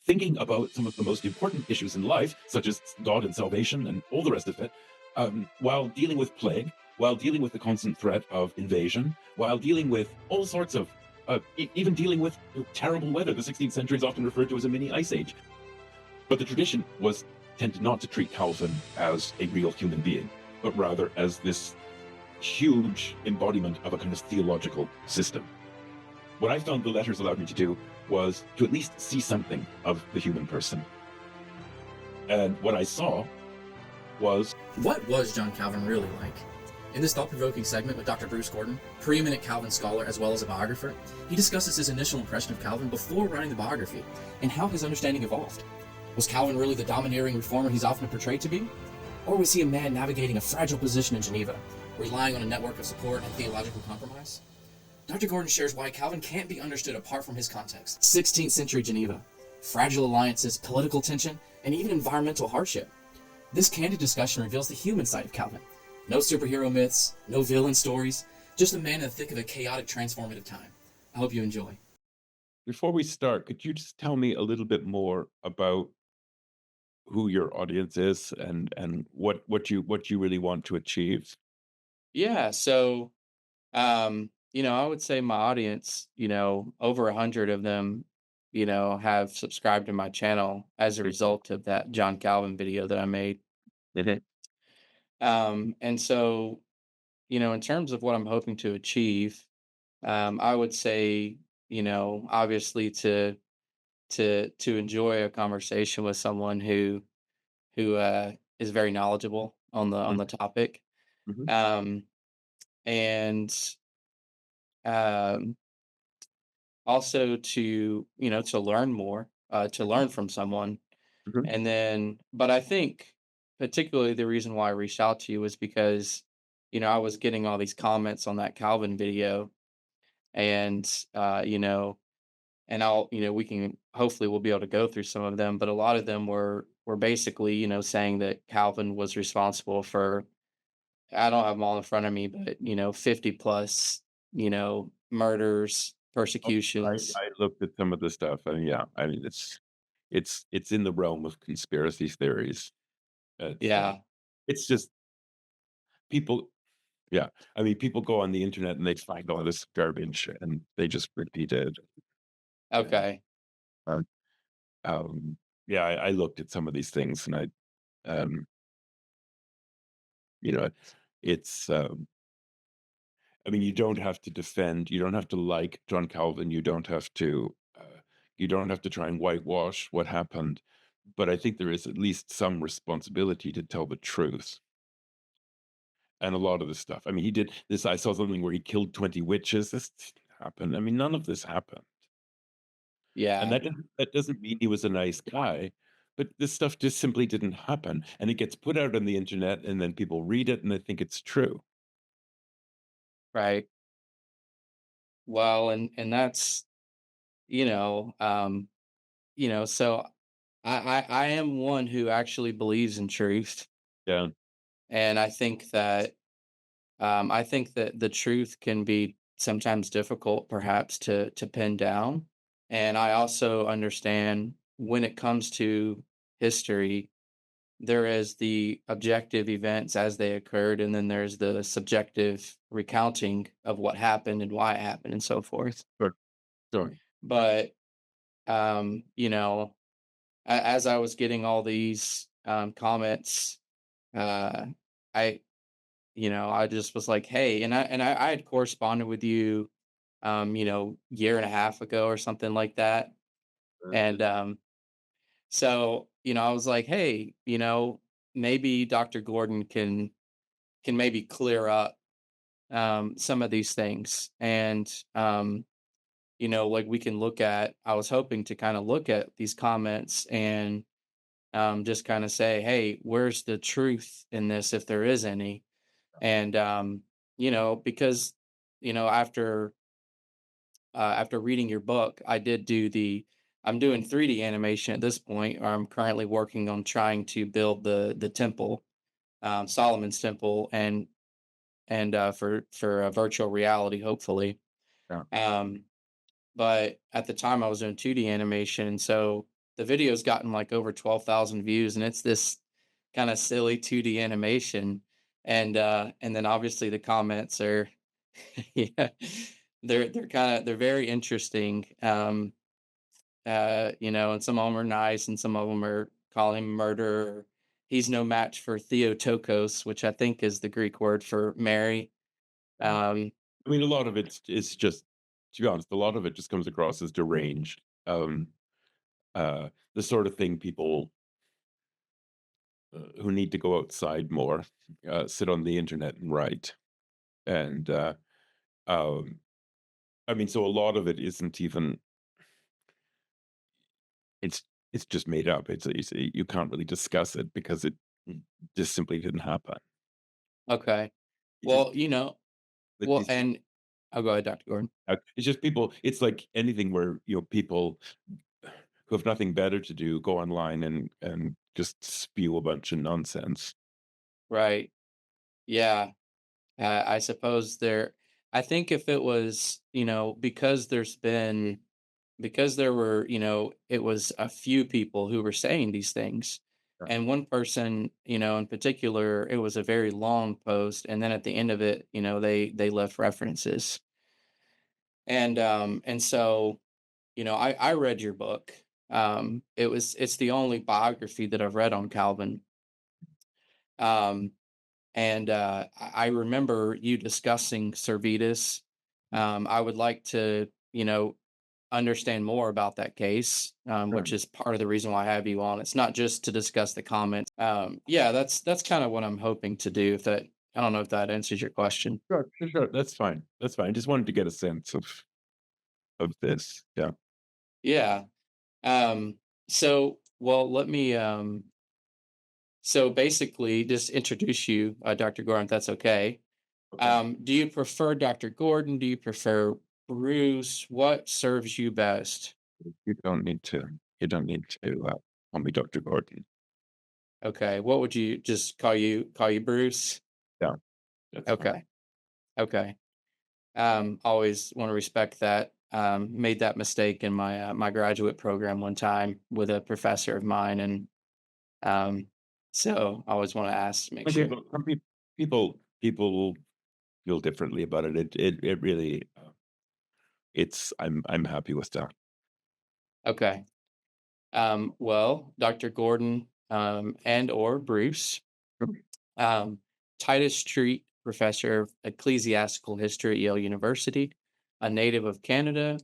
thinking about some of the most important issues in life, such as God and salvation and all the rest of it, while dealing with plague, while dealing with the constant threat of invasion, while dealing with all sorts of, even dealing with terrible weather. The 16th century is often referred to as a mini ice age. But the tradition tended not to treat Calvin as a real human being, but rather as this huge embodiment of a kind of theological system. What I found the letters allowed me to do was to at least see something of the human person. And what I saw was... What was John Calvin really like? In this thought-provoking segment with Dr. Bruce Gordon, preeminent Calvin scholar as well as a biographer, he discusses his initial impression of Calvin before writing the biography, and how his understanding evolved. Was Calvin really the domineering reformer he's often portrayed to be? Or was he a man navigating a fragile position in Geneva, relying on a network of support and theological compromise? Dr. Gordon shares why Calvin can't be understood apart from his context. 16th century Geneva, fragile alliances, political tension, and even environmental hardship. This candid discussion reveals the human side of Calvin. No superhero myths, no villain stories, just a man in the thick of a chaotic, transformative time. I hope you enjoy. Before we start, could you just tell me a little bit more about who your audience is and what you really want to achieve? Yeah, so I would say my audience, over 100 of them, have subscribed to my channel as a result of that John Calvin video that I made. Mhm. And so, in terms of what I'm hoping to achieve, I would say, obviously to enjoy a conversation with someone who is very knowledgeable on the topic. Mhm. Um, and um also to learn more, to learn from someone. Mhm. And then, but I think particularly the reason why I reached out to you was because, I was getting all these comments on that Calvin video, and, and we can, hopefully we'll be able to go through some of them, but a lot of them were basically, saying that Calvin was responsible for, I don't have them all in front of me, but, 50 plus, murders, Oh, persecutions. I looked at some of the stuff, and yeah, I mean, it's in the realm of conspiracy theories. It's Yeah. it's just people. Yeah, I mean, people go on the internet and they find all this garbage and they just repeat it. And, Okay. um, yeah, I looked at some of these things, and um, you know, it's. I mean, you don't have to defend. You don't have to like John Calvin. You don't have to. You don't have to try and whitewash what happened. But I think there is at least some responsibility to tell the truth. And a lot of this stuff. I mean, he did this. I saw something where he killed 20 witches. This didn't happen. I mean, none of this happened. And Yeah. that doesn't mean he was a nice guy, but this stuff just simply didn't happen. And it gets put out on the internet, and then people read it and they think it's true. Right. Well, and that's, you know, um, so I am one who actually believes in truth. Yeah. And I think that the truth can be sometimes difficult perhaps to pin down. And I also understand when it comes to history, there is the objective events as they occurred, and then there's the subjective recounting of what happened and why it happened and so forth. Sure. Sure. But you know, as I was getting all these comments, uh, I I just was like, hey, and I had corresponded with you, year and a half ago or something like that, and so I was like, hey, maybe Dr. Gordon can maybe clear up some of these things, and like we can look at. I was hoping to kind of look at these comments and just kind of say, hey, where's the truth in this, if there is any? And because after reading your book, I did do the. I'm doing 3D animation at this point. Or I'm currently working on trying to build the temple, Solomon's temple, and for virtual reality, hopefully. Yeah. Um, but at the time, I was doing 2D animation, and so the video's gotten like over 12,000 views, and it's this kind of silly 2D animation. And then obviously the comments are yeah, they're very interesting. And some of them are nice, and some of them are calling him a murderer. He's no match for Theotokos, which I think is the Greek word for Mary. Yeah. Um, I mean, a lot of it's just, to be honest, a lot of it just comes across as deranged. The sort of thing people who need to go outside more sit on the internet and write. And um, I mean, so a lot of it isn't even. It's it's just made up. You can't really discuss it because it just simply didn't happen. okay. It's just Well, like well, these. and I'll go ahead, Dr. Gordon. It's just people. It's like anything where people who have nothing better to do go online and just spew a bunch of nonsense. Right. Yeah. I suppose I think if it was, because there were, it was a few people who were saying these things. Yeah. And one person, in particular, it was a very long post. And then at the end of it, they left references. And so, I read your book. It's the only biography that I've read on Calvin. Um, and I remember you discussing Servetus. I would like to, understand more about that case, Sure. which is part of the reason why I have you on. It's not just to discuss the comments. Yeah, that's kind of what I'm hoping to do. If that, I don't know if that answers your question. Sure. That's fine. That's fine. I just wanted to get a sense of this. Yeah. Yeah. So, well, so basically, just introduce you, Dr. Gordon, if that's okay. Okay. Do you prefer Dr. Gordon? Do you prefer Bruce? What serves you best? You don't need to. You don't need to call me Dr. Gordon. Okay. What would you just call you Bruce? Yeah, that's fine. Okay. Okay. Always want to respect that. Made that mistake in my graduate program one time with a professor of mine, and um, so I always want to ask to make Some sure. people, people feel differently about it. It really. I'm happy with that. Okay. Well, Dr. Gordon, and or Bruce, um, Titus Street, professor of ecclesiastical history at Yale University, a native of Canada.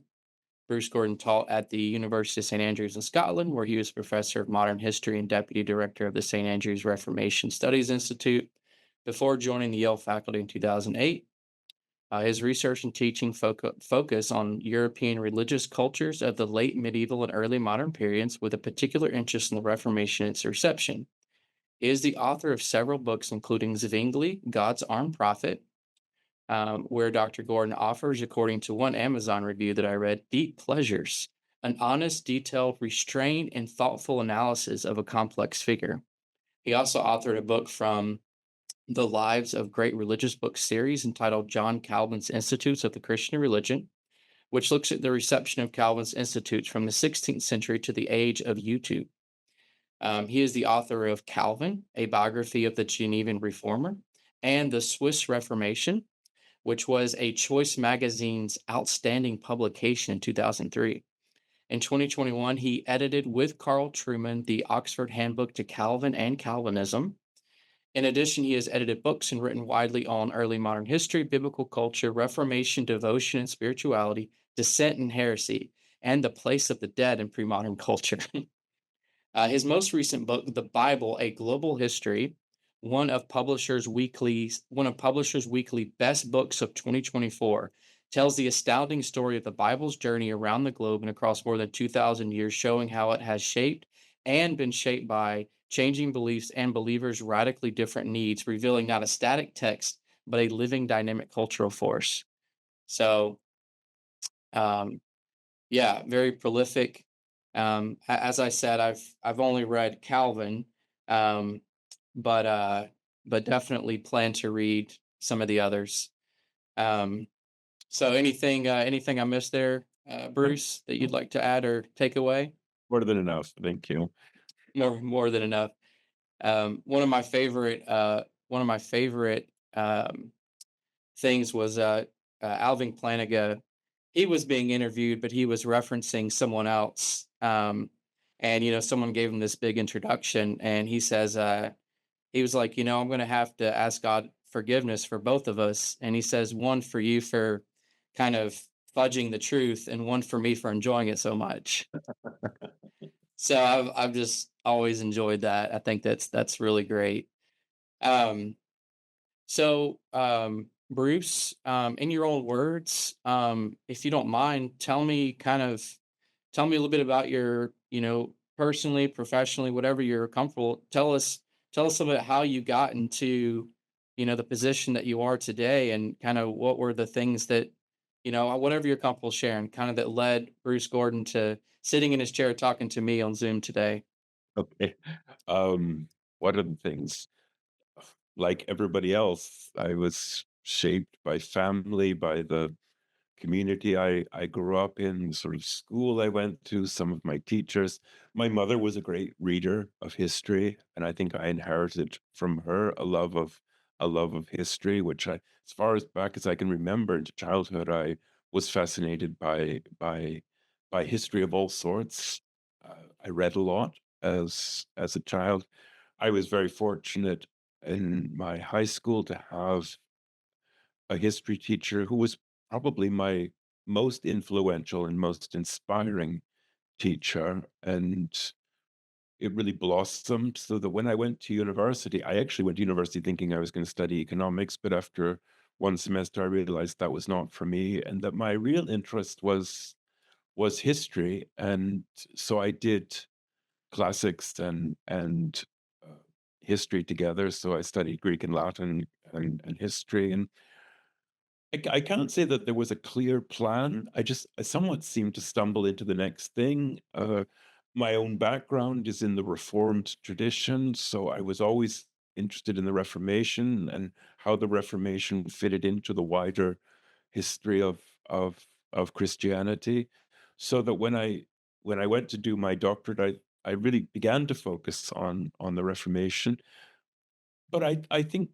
Bruce Gordon taught at the University of St. Andrews in Scotland, where he was professor of modern history and deputy director of the St. Andrews Reformation Studies Institute before joining the Yale faculty in 2008. His research and teaching focus on European religious cultures of the late medieval and early modern periods, with a particular interest in the Reformation and its reception. He is the author of several books, including Zwingli, God's Armed Prophet, where Dr. Gordon offers, according to one Amazon review that I read, deep pleasures, an honest, detailed, restrained, and thoughtful analysis of a complex figure. He also authored a book from the Lives of Great Religious Books series entitled John Calvin's Institutes of the Christian Religion, which looks at the reception of Calvin's institutes from the 16th century to the age of YouTube. He is the author of Calvin, a biography of the Genevan Reformer, and the Swiss Reformation, which was a Choice Magazine's outstanding publication in 2003. In 2021, he edited with Carl Trueman the Oxford Handbook to Calvin and Calvinism. In addition, he has edited books and written widely on early modern history, biblical culture, Reformation, devotion and spirituality, dissent and heresy, and the place of the dead in pre-modern culture. His most recent book, The Bible: A Global History, one of Publishers Weekly best books of 2024, tells the astounding story of the Bible's journey around the globe and across more than 2,000 years, showing how it has shaped and been shaped by changing beliefs and believers' radically different needs, revealing not a static text, but a living, dynamic cultural force. So, um, yeah, very prolific. As I said, I've only read Calvin, um, but definitely plan to read some of the others. Um, so anything I missed there, No, Bruce, that you'd like to add or take away? More than enough. Thank you. More than enough. One of my favorite things was Alvin Planiga. He was being interviewed, but he was referencing someone else. And someone gave him this big introduction, and he says, he was like, I'm going to have to ask God forgiveness for both of us. And he says, one for you for kind of fudging the truth, and one for me for enjoying it so much. So I've just always enjoyed that. I think that's really great. Um, Bruce, in your own words, if you don't mind, tell me a little bit about your, personally, professionally, whatever you're comfortable. Tell us about how you got into, the position that you are today, and kind of what were the things that, whatever you're comfortable sharing, kind of that led Bruce Gordon to sitting in his chair talking to me on Zoom today. Okay. What are the things? Like everybody else, I was shaped by family, by the community I grew up in, the sort of school I went to, some of my teachers. My mother was a great reader of history, and I think I inherited from her a love of history, which as far as back as I can remember into childhood, I was fascinated by history of all sorts. I read a lot as a child. I was very fortunate in my high school to have a history teacher who was probably my most influential and most inspiring teacher. And it really blossomed so that when I went to university, I actually went to university thinking I was going to study economics, but after one semester, I realized that was not for me, and that my real interest was history. And so I did classics and uh, history together. So I studied Greek and Latin and history. And I can't say that there was a clear plan. I somewhat seemed to stumble into the next thing. My own background is in the Reformed tradition, so I was always interested in the Reformation and how the Reformation fitted into the wider history of Christianity. So that when I went to do my doctorate, I really began to focus on the Reformation. But I think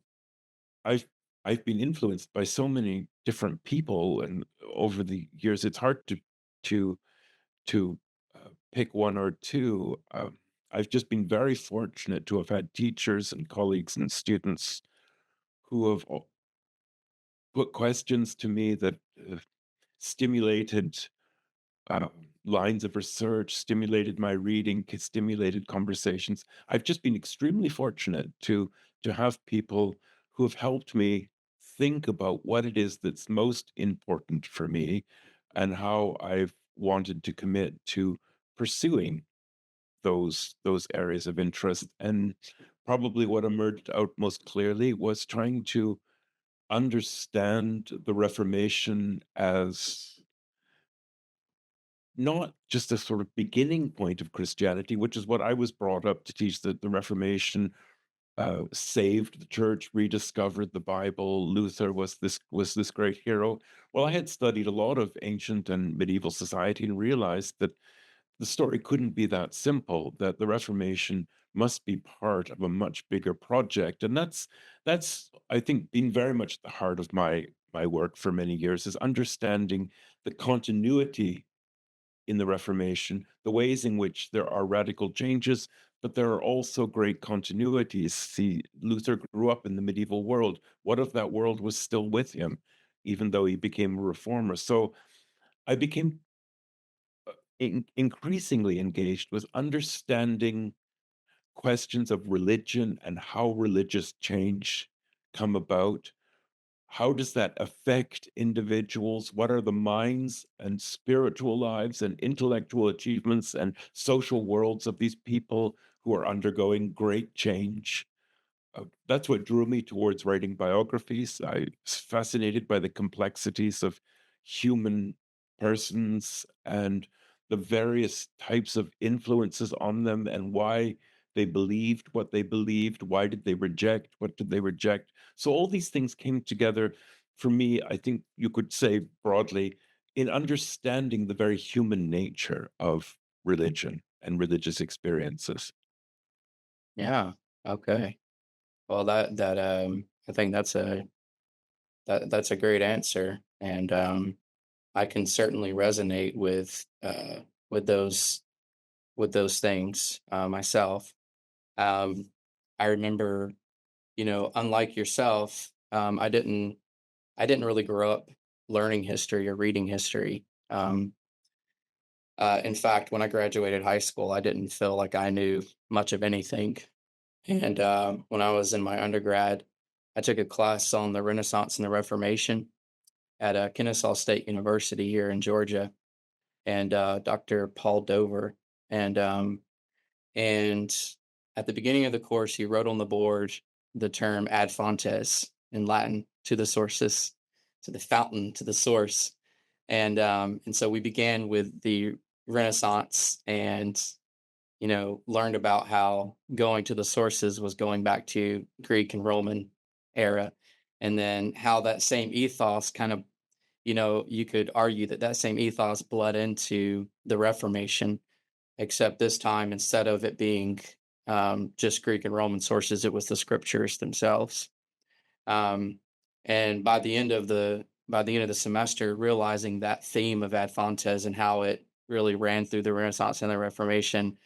I've I've been influenced by so many different people, and over the years, it's hard to pick one or two. I've just been very fortunate to have had teachers and colleagues and students who have put questions to me that stimulated uh, lines of research, stimulated my reading, stimulated conversations. I've just been extremely fortunate to have people who have helped me think about what it is that's most important for me and how I've wanted to commit to pursuing those areas of interest. And probably what emerged out most clearly was trying to understand the Reformation as not just a sort of beginning point of Christianity, which is what I was brought up to teach, that the Reformation saved the church, rediscovered the Bible. Luther was this great hero. Well, I had studied a lot of ancient and medieval society and realized that the story couldn't be that simple, that the Reformation must be part of a much bigger project. And that's I think been very much the heart of my work for many years, is understanding the continuity in the Reformation, the ways in which there are radical changes, but there are also great continuities. See, Luther grew up in the medieval world. What if that world was still with him, even though he became a reformer? So I became increasingly engaged with understanding questions of religion and how religious change come about. How does that affect individuals? What are the minds and spiritual lives and intellectual achievements and social worlds of these people who are undergoing great change? That's what drew me towards writing biographies. I was fascinated by the complexities of human persons and the various types of influences on them, and why they believed what they believed. Why did they reject? What did they reject? So all these things came together for me, I think you could say broadly, in understanding the very human nature of religion and religious experiences. Yeah. Okay. Well, I think that's a great answer, and I can certainly resonate with those things myself. Um, I remember, unlike yourself, I didn't really grow up learning history or reading history. In fact, when I graduated high school, I didn't feel like I knew much of anything. And when I was in my undergrad, I took a class on the Renaissance and the Reformation at Kennesaw State University here in Georgia, and Dr. Paul Dover. And and at the beginning of the course, he wrote on the board the term ad fontes in Latin, to the sources, to the fountain, to the source. And so we began with the Renaissance, and learned about how going to the sources was going back to Greek and Roman era, and then how that same ethos kind of, you could argue that that same ethos bled into the Reformation, except this time, instead of it being just Greek and Roman sources, it was the scriptures themselves. Um, and by the end of the semester, realizing that theme of ad fontes and how it really ran through the Renaissance and the Reformation,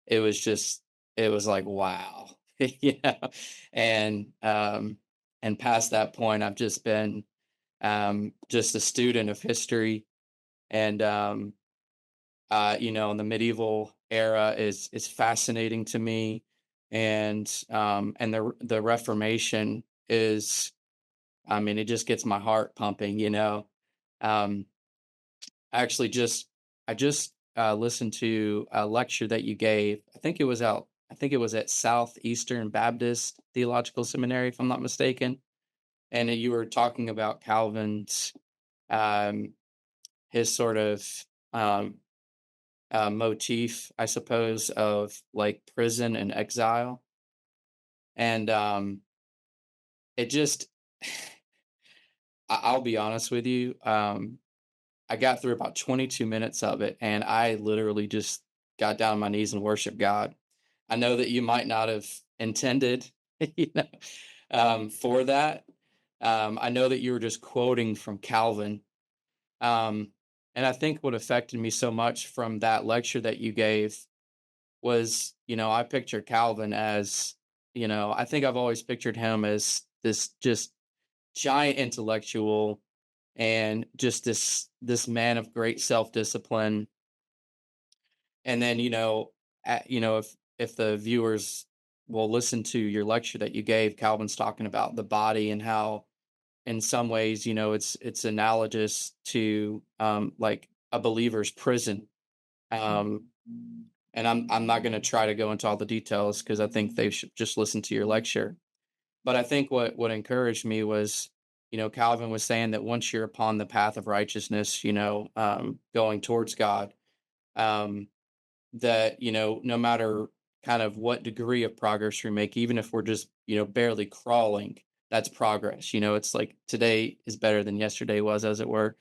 it was just it was like wow, you know. And past that point, I've just been just a student of history, and the medieval era is fascinating to me, and the Reformation is, I mean, it just gets my heart pumping. Um, I just listened to a lecture that you gave. I think it was at Southeastern Baptist Theological Seminary, if I'm not mistaken. And you were talking about Calvin's, um, his sort of um, motif, I suppose, of like prison and exile. And it just, I'll be honest with you. I got through about 22 minutes of it, and I literally just got down on my knees and worshiped God. I know that you might not have intended, you know, for that. I know that you were just quoting from Calvin. Um, and I think what affected me so much from that lecture that you gave was, I pictured Calvin as, I think I've always pictured him as this just giant intellectual, and just this man of great self-discipline. And then, if the viewers will listen to your lecture that you gave, Calvin's talking about the body and how in some ways, it's analogous to like a believer's prison. um and I'm not going to try to go into all the details, because I think they should just listen to your lecture. But I think what encouraged me was, Calvin was saying that once you're upon the path of righteousness, going towards God, um, that, no matter kind of what degree of progress we make, even if we're just, barely crawling, that's progress. It's like today is better than yesterday was, as it were.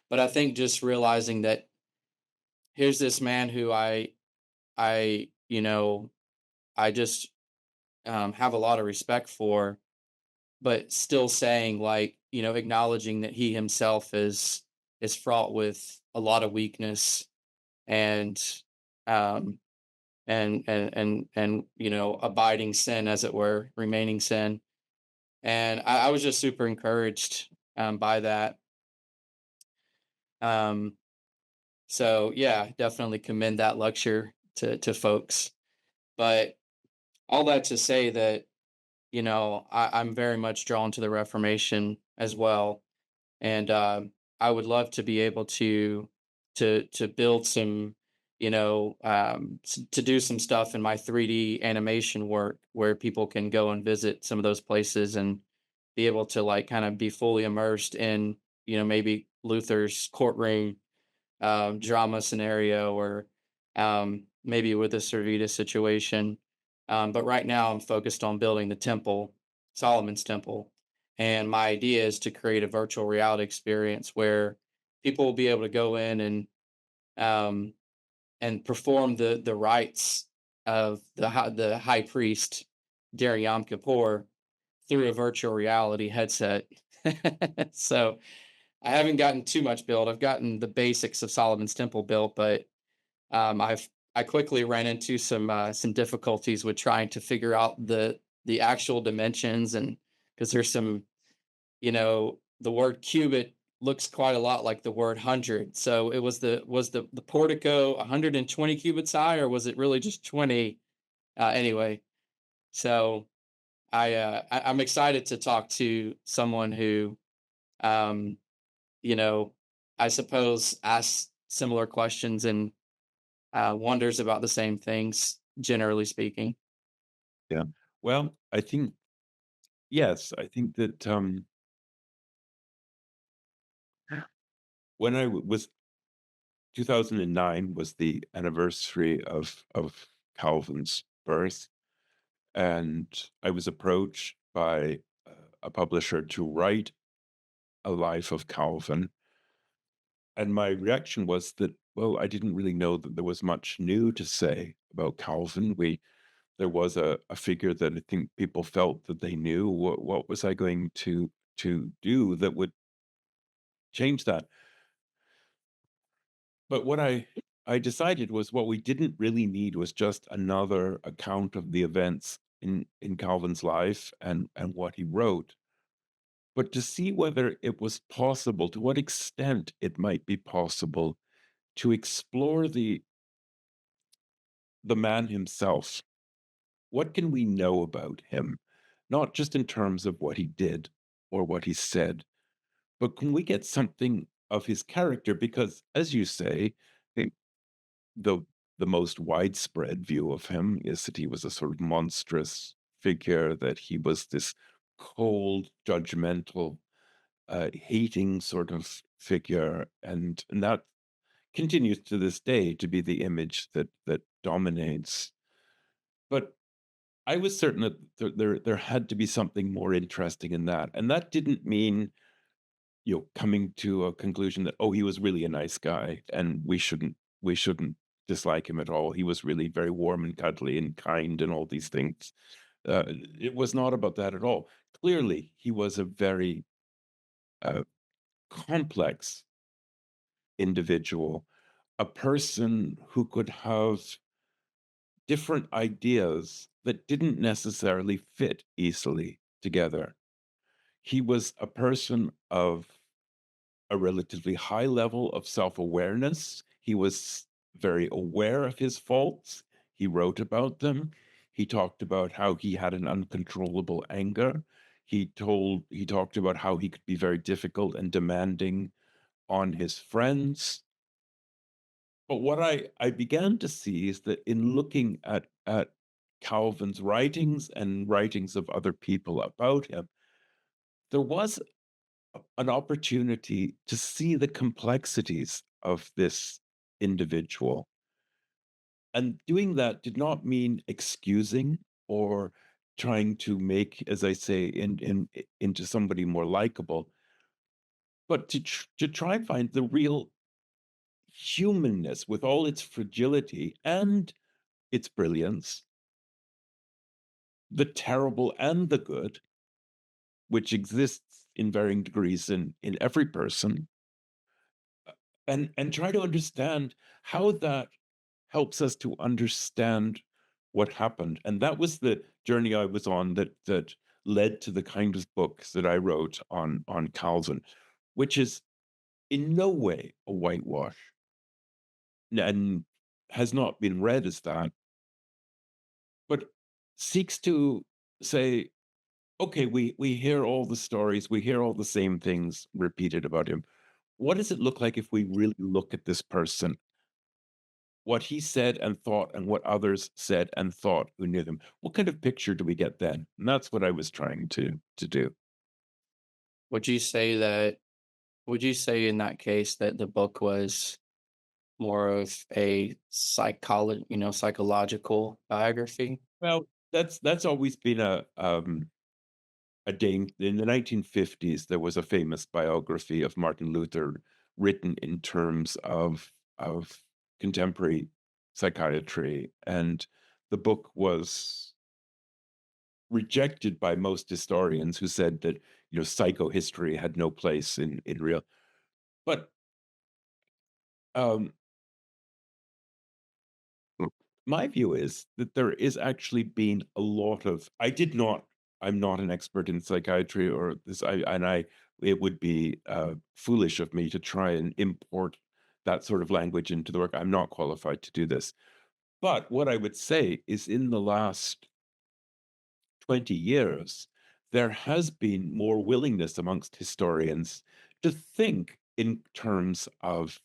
But I think just realizing that here's this man who I, I just have a lot of respect for, but still saying, like, acknowledging that he himself is fraught with a lot of weakness, and um abiding sin, as it were, remaining sin. And I was just super encouraged by that. um so yeah, definitely commend that lecture to folks. But all that to say that, I'm very much drawn to the Reformation as well. And I would love to be able to build some, to do some stuff in my 3D animation work, where people can go and visit some of those places and be able to, like, kind of be fully immersed in, maybe Luther's courtroom drama scenario, or maybe with the Servetus situation. But right now, I'm focused on building the temple, Solomon's temple. And my idea is to create a virtual reality experience where people will be able to go in and um, and perform the rites of the high priest during Yom Kippur through a virtual reality headset. So I haven't gotten too much built. I've gotten the basics of Solomon's Temple built, but I quickly ran into some difficulties with trying to figure out the actual dimensions, and because there's some, the word cubit looks quite a lot like the word hundred. So it was the portico 120 cubits high, or was it really just 20? Anyway, so I'm excited to talk to someone who, um, you know, I suppose asks similar questions and wonders about the same things, generally speaking. Yeah. Well, I think yes, I think that when was 2009 was the anniversary of Calvin's birth, and I was approached by a publisher to write a life of Calvin, and my reaction was that, well, I didn't really know that there was much new to say about Calvin. There was a figure that I think people felt that they knew. What was I going to do that would change that? But what I decided was what we didn't really need was just another account of the events in Calvin's life and what he wrote, but to see whether it was possible, to what extent it might be possible to explore the man himself. What can we know about him? Not just in terms of what he did or what he said, but can we get something of his character? Because, as you say, the the the most widespread view of him is that he was a sort of monstrous figure, that he was this cold, judgmental, hating sort of figure, and that continues to this day to be the image that dominates. But I was certain that there had to be something more interesting in that, and that didn't mean, coming to a conclusion that, oh, he was really a nice guy and we shouldn't dislike him at all. He was really very warm and cuddly and kind and all these things. It was not about that at all. Clearly, he was a very uh, complex individual, a person who could have different ideas that didn't necessarily fit easily together. He was a person of a relatively high level of self-awareness. He was very aware of his faults. He wrote about them. He talked about how he had an uncontrollable anger. He talked about how he could be very difficult and demanding on his friends. But what I began to see is that in looking at Calvin's writings and writings of other people about him, there was an opportunity to see the complexities of this individual. And doing that did not mean excusing or trying to make, as I say, into somebody more likable, but to try and find the real humanness with all its fragility and its brilliance, the terrible and the good, which exists in varying degrees in every person, and try to understand how that helps us to understand what happened. And that was the journey I was on that led to the kind of books that I wrote on Calvin, which is in no way a whitewash and has not been read as that, but seeks to say, okay, we hear all the stories, we hear all the same things repeated about him. What does it look like if we really look at this person, what he said and thought and what others said and thought who knew them? What kind of picture do we get then? And that's what I was trying to do. Would you say that would you say in that case that the book was more of a psychological biography? Well, that's always been a dame. In the 1950s, there was a famous biography of Martin Luther written in terms of contemporary psychiatry, and the book was rejected by most historians who said that psychohistory had no place in real. But um, my view is that there is actually been a lot of. I'm not an expert in psychiatry or this. It would be foolish of me to try and import that sort of language into the work. I'm not qualified to do this. But what I would say is in the last 20 years, there has been more willingness amongst historians to think in terms of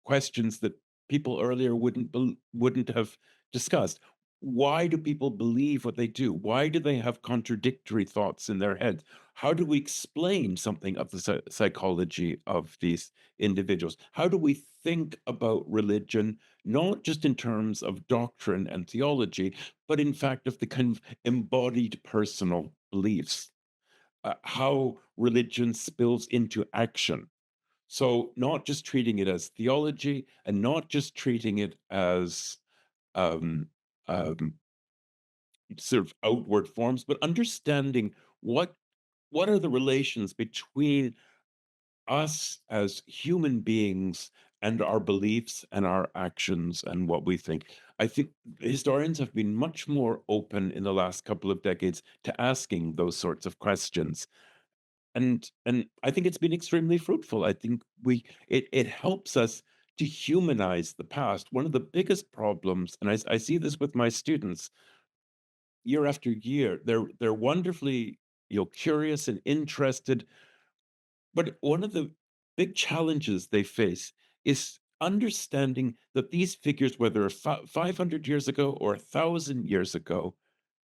questions that people earlier wouldn't have discussed. Why do people believe what they do? Why do they have contradictory thoughts in their heads? How do we explain something of the psychology of these individuals? How do we think about religion, not just in terms of doctrine and theology, but in fact of the kind of embodied personal beliefs? How religion spills into action. So not just treating it as theology and not just treating it as um, um, sort of outward forms, but understanding what what are the relations between us as human beings and our beliefs and our actions and what we think. I think historians have been much more open in the last couple of decades to asking those sorts of questions. And I think it's been extremely fruitful. I think it helps us to humanize the past. One of the biggest problems, and I see this with my students year after year, they're wonderfully curious and interested, but one of the big challenges they face is understanding that these figures, whether 500 years ago or 1,000 years ago,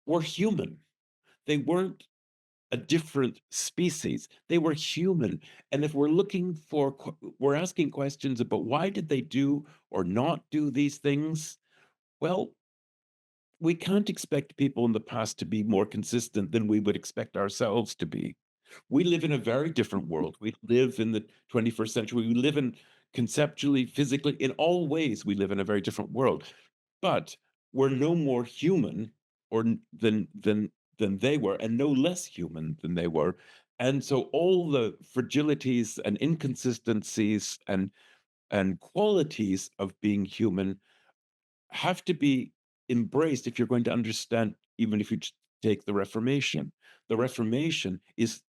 were human. They weren't a different species. They were human. And if we're asking questions about why did they do or not do these things, well, we can't expect people in the past to be more consistent than we would expect ourselves to be. We live in a very different world. We live in the 21st century. We live in conceptually, physically, in all ways, we live in a very different world. But we're no more human or than they were, and no less human than they were. And so all the fragilities and inconsistencies and qualities of being human have to be embraced if you're going to understand, even if you take the Reformation. The Reformation is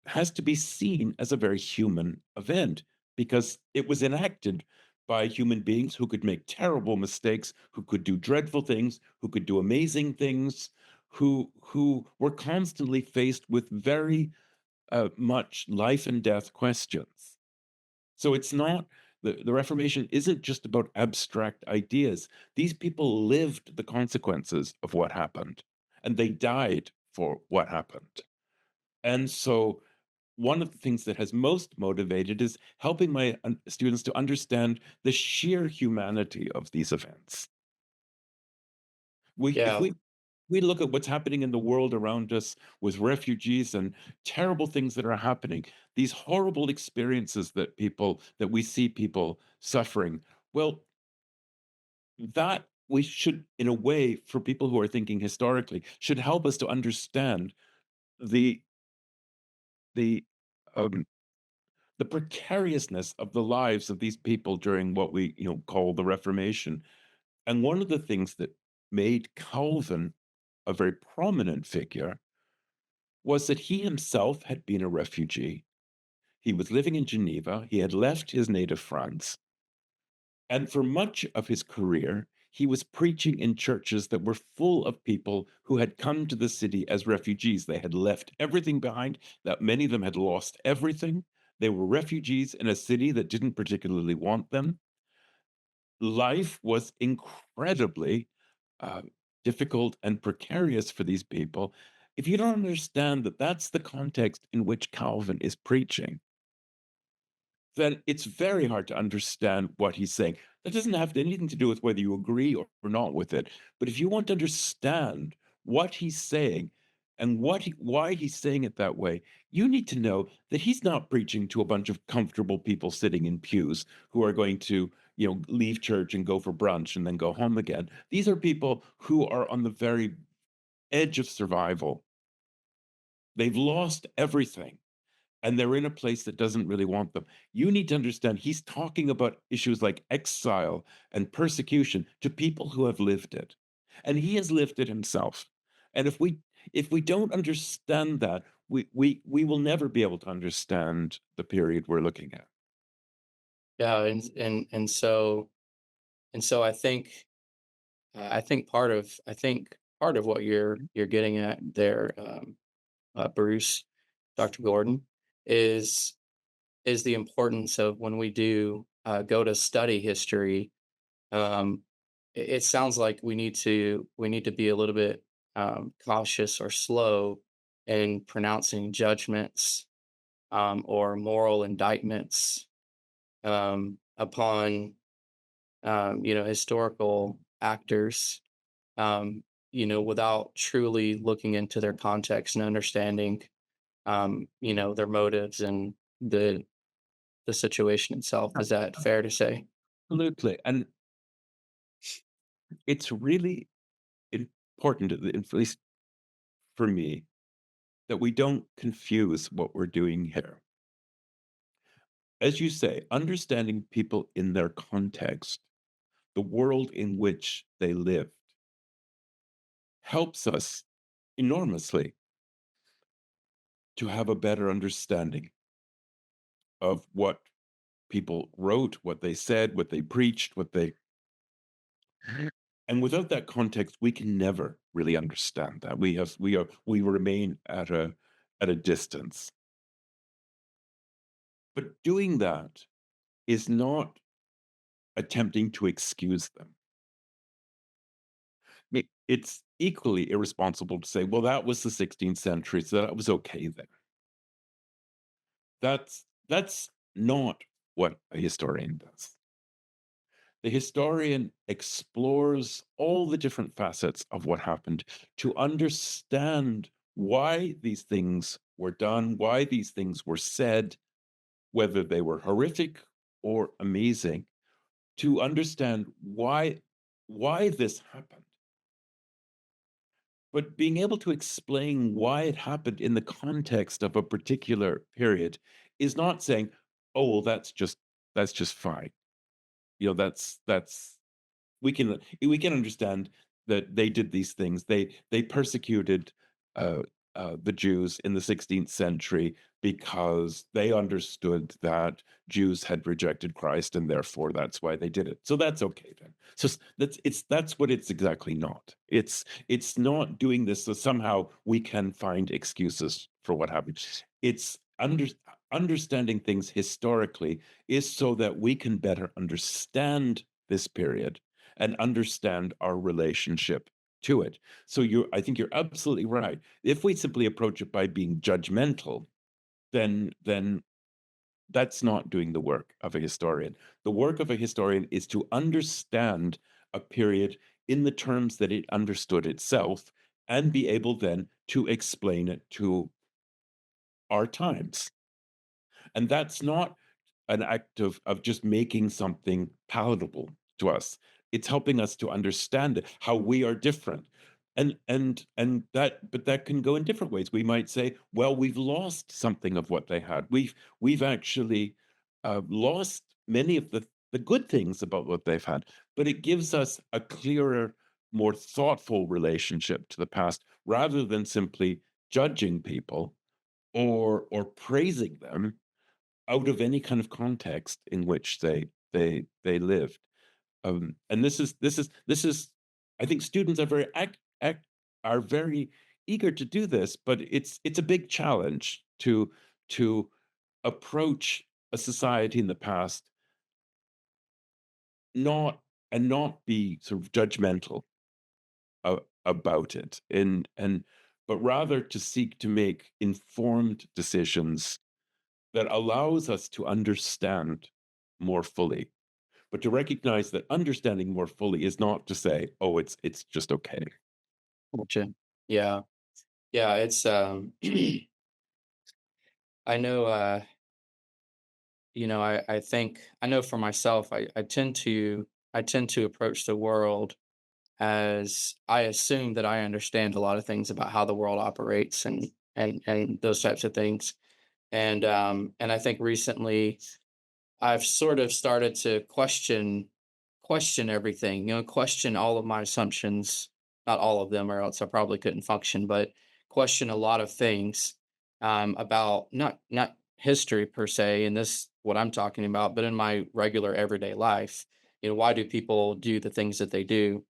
has to be seen as a very human event because it was enacted by human beings who could make terrible mistakes, who could do dreadful things, who could do amazing things, who were constantly faced with very much life and death questions. So it's not the Reformation isn't just about abstract ideas. These people lived the consequences of what happened, and they died for what happened. And so one of the things that has most motivated is helping my students to understand the sheer humanity of these events. If Yeah. we look at what's happening in the world around us with refugees and terrible things that are happening, these horrible experiences that we see people suffering. Well, that we should, in a way, for people who are thinking historically, should help us to understand the the um, the precariousness of the lives of these people during what we call the Reformation. And one of the things that made Calvin a very prominent figure was that he himself had been a refugee. He was living in Geneva. He had left his native France. And for much of his career, he was preaching in churches that were full of people who had come to the city as refugees. They had left everything behind, that many of them had lost everything. They were refugees in a city that didn't particularly want them. Life was incredibly uh, difficult and precarious for these people. If you don't understand that that's the context in which Calvin is preaching, then it's very hard to understand what he's saying. That doesn't have anything to do with whether you agree or not with it. But if you want to understand what he's saying and why he's saying it that way, you need to know that he's not preaching to a bunch of comfortable people sitting in pews who are going to leave church and go for brunch and then go home again. These are people who are on the very edge of survival. They've lost everything and they're in a place that doesn't really want them. You need to understand he's talking about issues like exile and persecution to people who have lived it. And he has lived it himself. And if we don't understand that, we will never be able to understand the period we're looking at. Yeah, and so I think part of what you're getting at there, Bruce, Dr. Gordon, is is the importance of when we do go to study history. Um, it sounds like we need to be a little bit cautious or slow in pronouncing judgments or moral indictments upon historical actors, without truly looking into their context and understanding their motives and the situation itself. Is that fair to say? Absolutely. And it's really important, at least for me, that we don't confuse what we're doing here. As you say, understanding people in their context, the world in which they lived, helps us enormously to have a better understanding of what people wrote, what they said, what they preached, what they. And without that context, we can never really understand that. We remain at a distance. But doing that is not attempting to excuse them. It's equally irresponsible to say, well, that was the 16th century, so that was okay then. That's not what a historian does. The historian explores all the different facets of what happened to understand why these things were done, why these things were said, whether they were horrific or amazing, to understand why this happened. But being able to explain why it happened in the context of a particular period is not saying, oh, well, that's just fine. That's we can understand that they did these things. They persecuted uh, the Jews in the 16th century because they understood that Jews had rejected Christ, and therefore that's why they did it. So that's okay then. So that's what it's exactly not. It's not doing this so somehow we can find excuses for what happened. It's understanding things historically is so that we can better understand this period and understand our relationship to it. So I think you're absolutely right. If we simply approach it by being judgmental, then that's not doing the work of a historian. The work of a historian is to understand a period in the terms that it understood itself and be able then to explain it to our times. And that's not an act of just making something palatable to us. It's helping us to understand it, how we are different. But that can go in different ways. We might say, well, we've lost something of what they had. We've actually lost many of the good things about what they've had, but it gives us a clearer, more thoughtful relationship to the past rather than simply judging people or praising them out of any kind of context in which they lived. And this is I think students are are very eager to do this, but it's a big challenge to approach a society in the past not and not be sort of judgmental about it and but rather to seek to make informed decisions that allows us to understand more fully, but to recognize that understanding more fully is not to say, oh, it's just okay. Gotcha. Yeah. Yeah, it's I know I think I know for myself, I tend to approach the world as I assume that I understand a lot of things about how the world operates and those types of things. And I think recently I've sort of started to question everything, question all of my assumptions, not all of them, or else I probably couldn't function, but question a lot of things about not history per se, and this what I'm talking about, but in my regular everyday life. Why do people do the things that they do?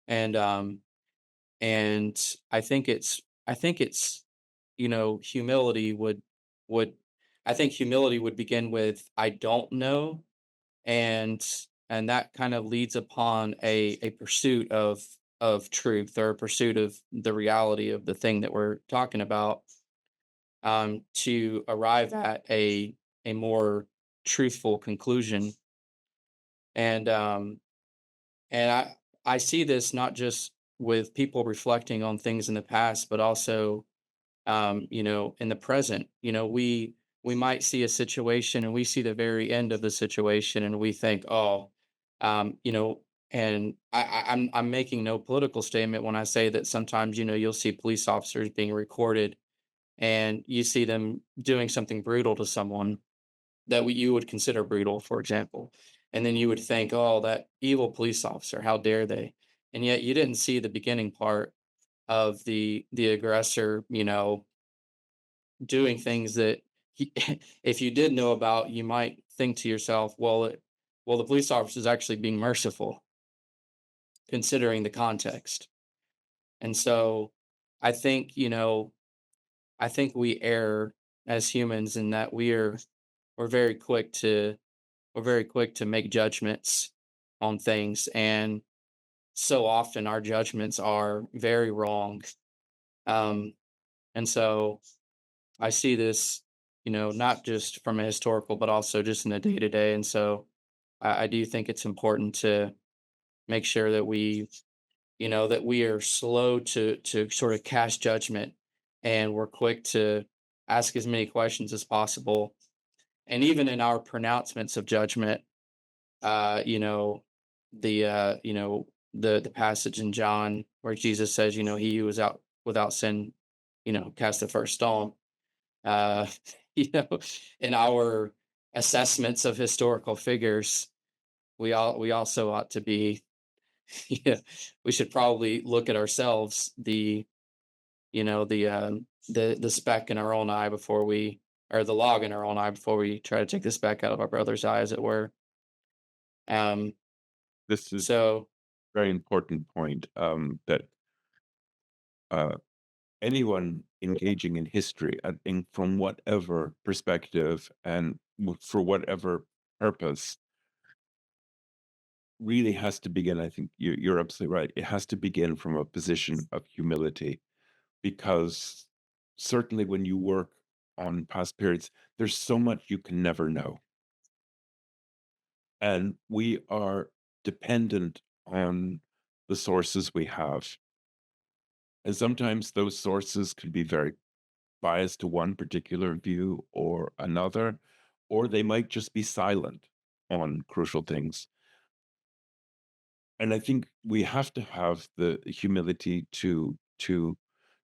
And and I think it's humility would I think humility would begin with I don't know, and that kind of leads upon a pursuit of truth, or a pursuit of the reality of the thing that we're talking about, to arrive at a more truthful conclusion. And um and i i see this not just with people reflecting on things in the past, but also in the present. We might see a situation and we see the very end of the situation and we think, oh, and I'm making no political statement when I say that sometimes, you'll see police officers being recorded and you see them doing something brutal to someone that you would consider brutal, for example. And then you would think, oh, that evil police officer, how dare they? And yet you didn't see the beginning part of the aggressor, doing things that he, if you did know about, you might think to yourself, well, the police officer is actually being merciful, considering the context. And so, I think I think we err as humans in that we're very quick to make judgments on things, and so often our judgments are very wrong. Um, and so I see this, not just from a historical, but also just in the day to day. And so I do think it's important to make sure that that we are slow to sort of cast judgment, and we're quick to ask as many questions as possible. And even in our pronouncements of judgment, you know, the passage in John where Jesus says, he who was out without sin, cast the first stone. uh, you know, in our assessments of historical figures, we also ought to be, yeah, we should probably look at ourselves, the speck in our own eye before we, or the log in our own eye before we try to take the speck out of our brother's eye, as it were. Um, This is so a very important point, that uh, anyone engaging in history, I think from whatever perspective and for whatever purpose, really has to begin. I think you're absolutely right. It has to begin from a position of humility, because certainly when you work on past periods, there's so much you can never know. And we are dependent on the sources we have. And sometimes those sources can be very biased to one particular view or another, or they might just be silent on crucial things. And I think we have to have the humility to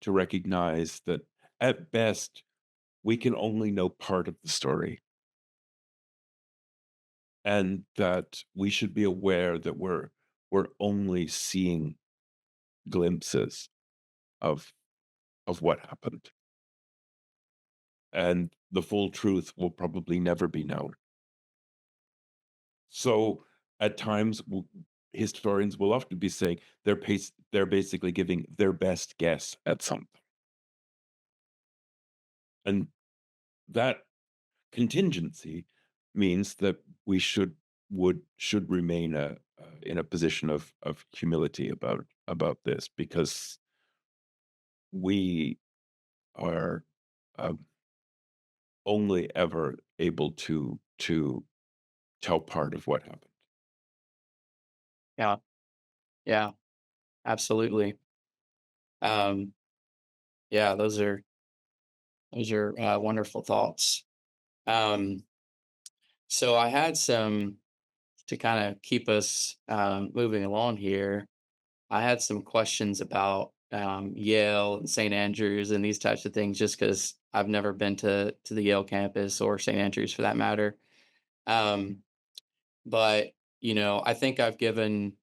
recognize that at best we can only know part of the story, and that we should be aware that we're only seeing glimpses of what happened, and the full truth will probably never be known. So at times, historians will often be saying they're basically giving their best guess at something, and that contingency means that we should remain in a position of humility about this, because we are um, only ever able to tell part of what happened. yeah, yeah, absolutely. Um, yeah, those are wonderful thoughts. Um, So I had some to kind of keep us moving along here. I had some questions about Yale and St. Andrews and these types of things, just because I've never been to the Yale campus or St. Andrews for that matter. Um, but I think I've given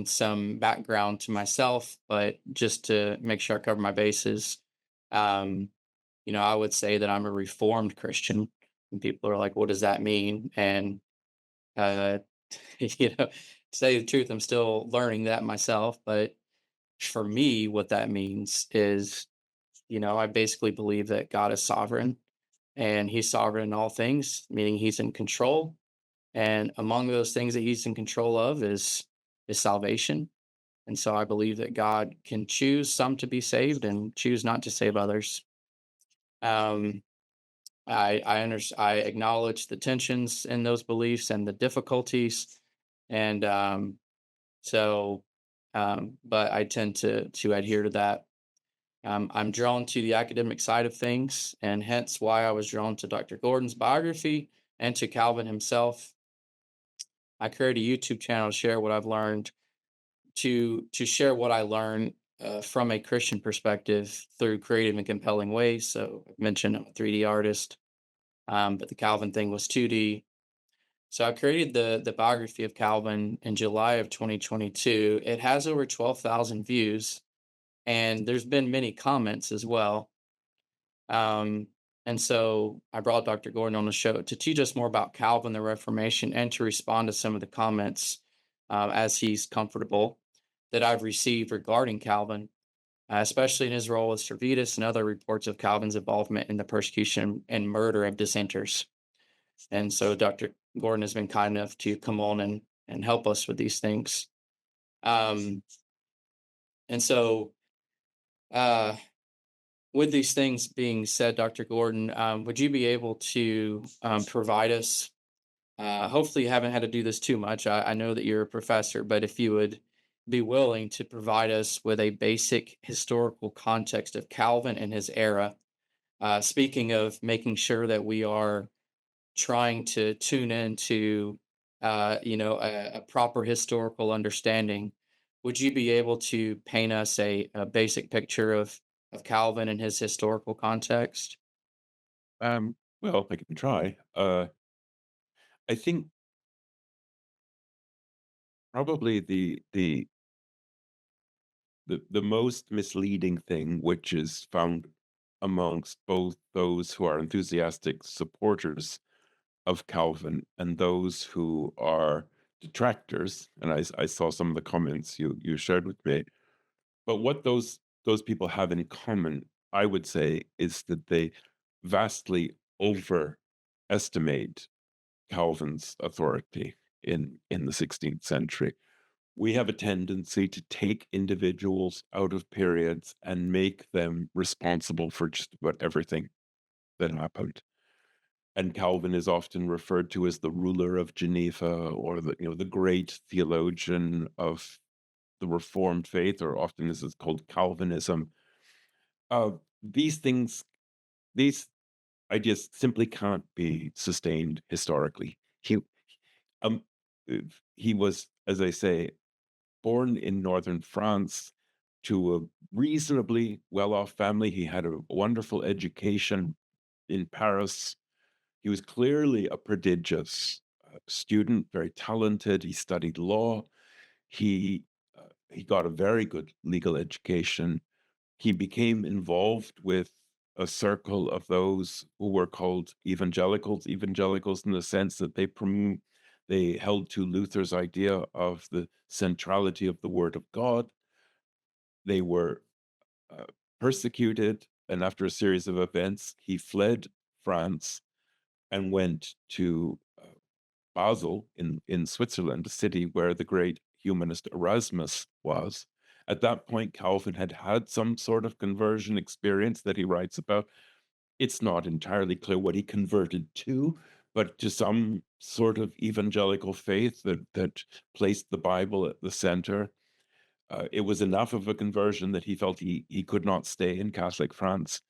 some background to myself, but just to make sure I cover my bases, um, I would say that I'm a reformed Christian. And people are like, "What does that mean?" And uh, to say the truth, I'm still learning that myself. But for me, what that means is, I basically believe that God is sovereign and he's sovereign in all things, meaning he's in control. And among those things that he's in control of is salvation. And so I believe that God can choose some to be saved and choose not to save others. Um, I acknowledge the tensions in those beliefs and the difficulties, and but I tend to adhere to that. I'm drawn to the academic side of things, and hence why I was drawn to Dr. Gordon's biography and to Calvin himself. I created a YouTube channel to share what I've learned, to share what I learned from a Christian perspective through creative and compelling ways. So I mentioned I'm a 3D artist, but the Calvin thing was 2D. So I created the biography of Calvin in July of 2022. It has over 12,000 views, and there's been many comments as well. Um, and so I brought Dr. Gordon on the show to teach us more about Calvin, the Reformation, and to respond to some of the comments as he's comfortable that I've received regarding Calvin, especially in his role with Servetus and other reports of Calvin's involvement in the persecution and murder of dissenters. And so Dr. Gordon has been kind enough to come on and help us with these things. Um, and so, uh, with these things being said, Dr. Gordon, would you be able to provide us? Hopefully, you haven't had to do this too much. I know that you're a professor, but if you would be willing to provide us with a basic historical context of Calvin and his era, speaking of making sure that we are trying to tune into a proper historical understanding, would you be able to paint us a basic picture of Calvin and his historical context? Well, I can try. I think probably the most misleading thing, which is found amongst both those who are enthusiastic supporters of Calvin and those who are detractors, and I saw some of the comments you shared with me. But what those people have in common, I would say, is that they vastly overestimate Calvin's authority in the 16th century. We have a tendency to take individuals out of periods and make them responsible for just about everything that happened. And Calvin is often referred to as the ruler of Geneva, or the great theologian of the Reformed faith, or often this is called Calvinism. These things, these ideas simply can't be sustained historically. Um, he was, as I say, born in northern France to a reasonably well-off family. He had a wonderful education in Paris. He was clearly a prodigious student, very talented. He studied law. He got a very good legal education. He became involved with a circle of those who were called evangelicals in the sense that they held to Luther's idea of the centrality of the Word of God. They were uh, persecuted, and after a series of events, he fled France and went to Basel in Switzerland, a city where the great humanist Erasmus was. At that point, Calvin had had some sort of conversion experience that he writes about. It's not entirely clear what he converted to, but to some sort of evangelical faith that placed the Bible at the center. It was enough of a conversion that he felt he could not stay in Catholic France.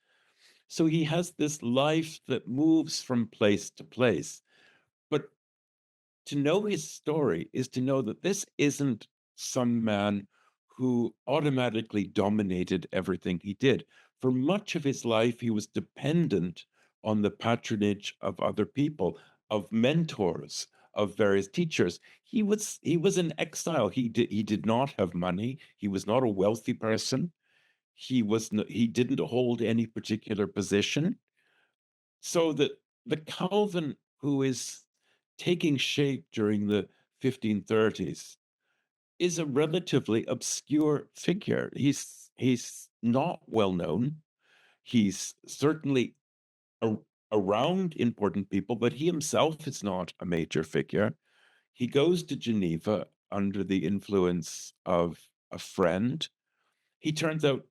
So he has this life that moves from place to place. to know his story is to know that this isn't some man who automatically dominated everything he did. For much of his life, he was dependent on the patronage of other people, of mentors, of various teachers. He was in exile. He did not have money. He was not a wealthy person. He didn't hold any particular position. So that the Calvin who is taking shape during the 1530s is a relatively obscure figure. He's not well known. He's certainly a, around important people, but he himself is not a major figure. He goes to Geneva under the influence of a friend. He turns out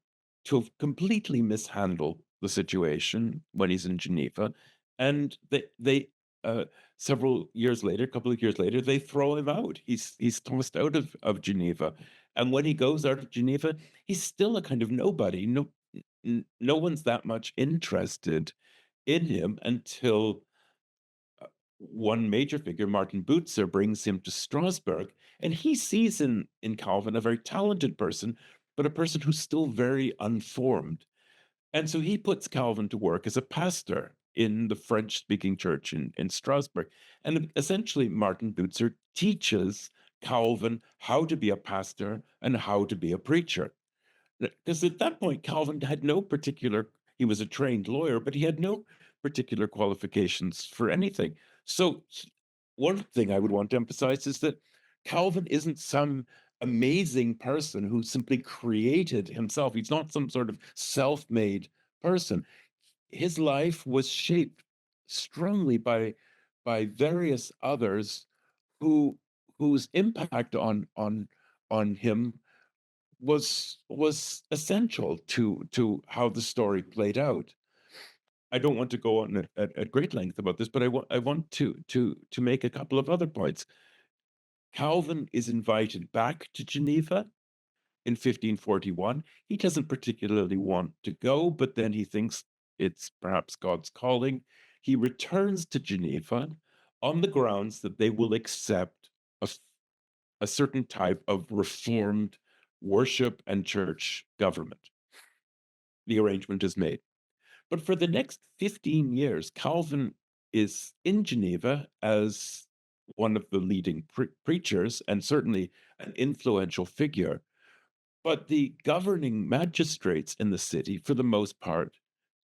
to have completely mishandled the situation when he's in Geneva, and they several years later, a couple of years later, they throw him out. He's tossed out of Geneva, and when he goes out of Geneva, he's still a kind of nobody. No one's that much interested in him until one major figure, Martin Butzer, brings him to Strasbourg, and he sees in Calvin a very talented person, but a person who's still very unformed. And so he puts Calvin to work as a pastor in the French-speaking church in Strasbourg. And essentially, Martin Butzer teaches Calvin how to be a pastor and how to be a preacher. Because at that point, Calvin had no particular, he was a trained lawyer, but he had no particular qualifications for anything. So, one thing I would want to emphasize is that Calvin isn't some amazing person who simply created himself. He's not some sort of self made person. His life was shaped strongly by various others who whose impact on him was essential to how the story played out. I don't want to go on at great length about this, but I want to make a couple of other points. Calvin is invited back to Geneva in 1541. He doesn't particularly want to go, but then he thinks it's perhaps God's calling. He returns to Geneva on the grounds that they will accept a certain type of reformed worship and church government. The arrangement is made. But for the next 15 years, Calvin is in Geneva as one of the leading preachers and certainly an influential figure. But the governing magistrates in the city, for the most part,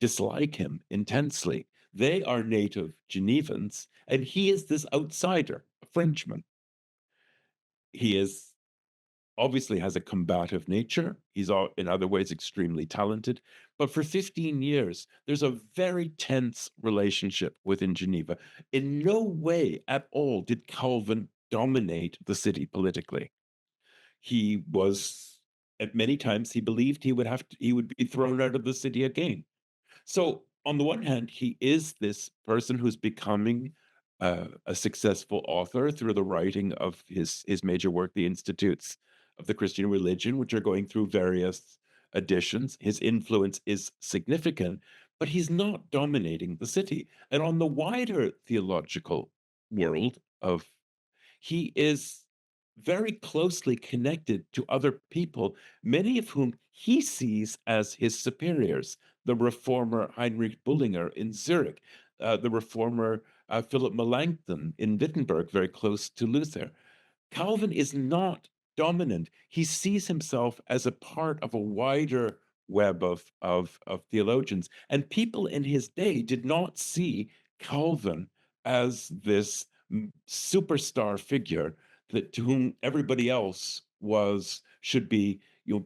dislike him intensely. They are native Genevans, and he is this outsider, a Frenchman. He is obviously has a combative nature. He's in other ways extremely talented. But for 15 years, there's a very tense relationship within Geneva. In no way at all did Calvin dominate the city politically. He was, at many times, he believed he would be thrown out of the city again. So, on the one hand, he is this person who's becoming a successful author through the writing of his major work, The Institutes of the Christian Religion, which are going through various editions. His influence is significant, but he's not dominating the city. And on the wider theological world of he is very closely connected to other people, many of whom he sees as his superiors. The reformer Heinrich Bullinger in Zurich, the reformer Philip Melanchthon in Wittenberg, very close to Luther. Calvin is not dominant. He sees himself as a part of a wider web of theologians. And people in his day did not see Calvin as this superstar figure that to whom everybody else should be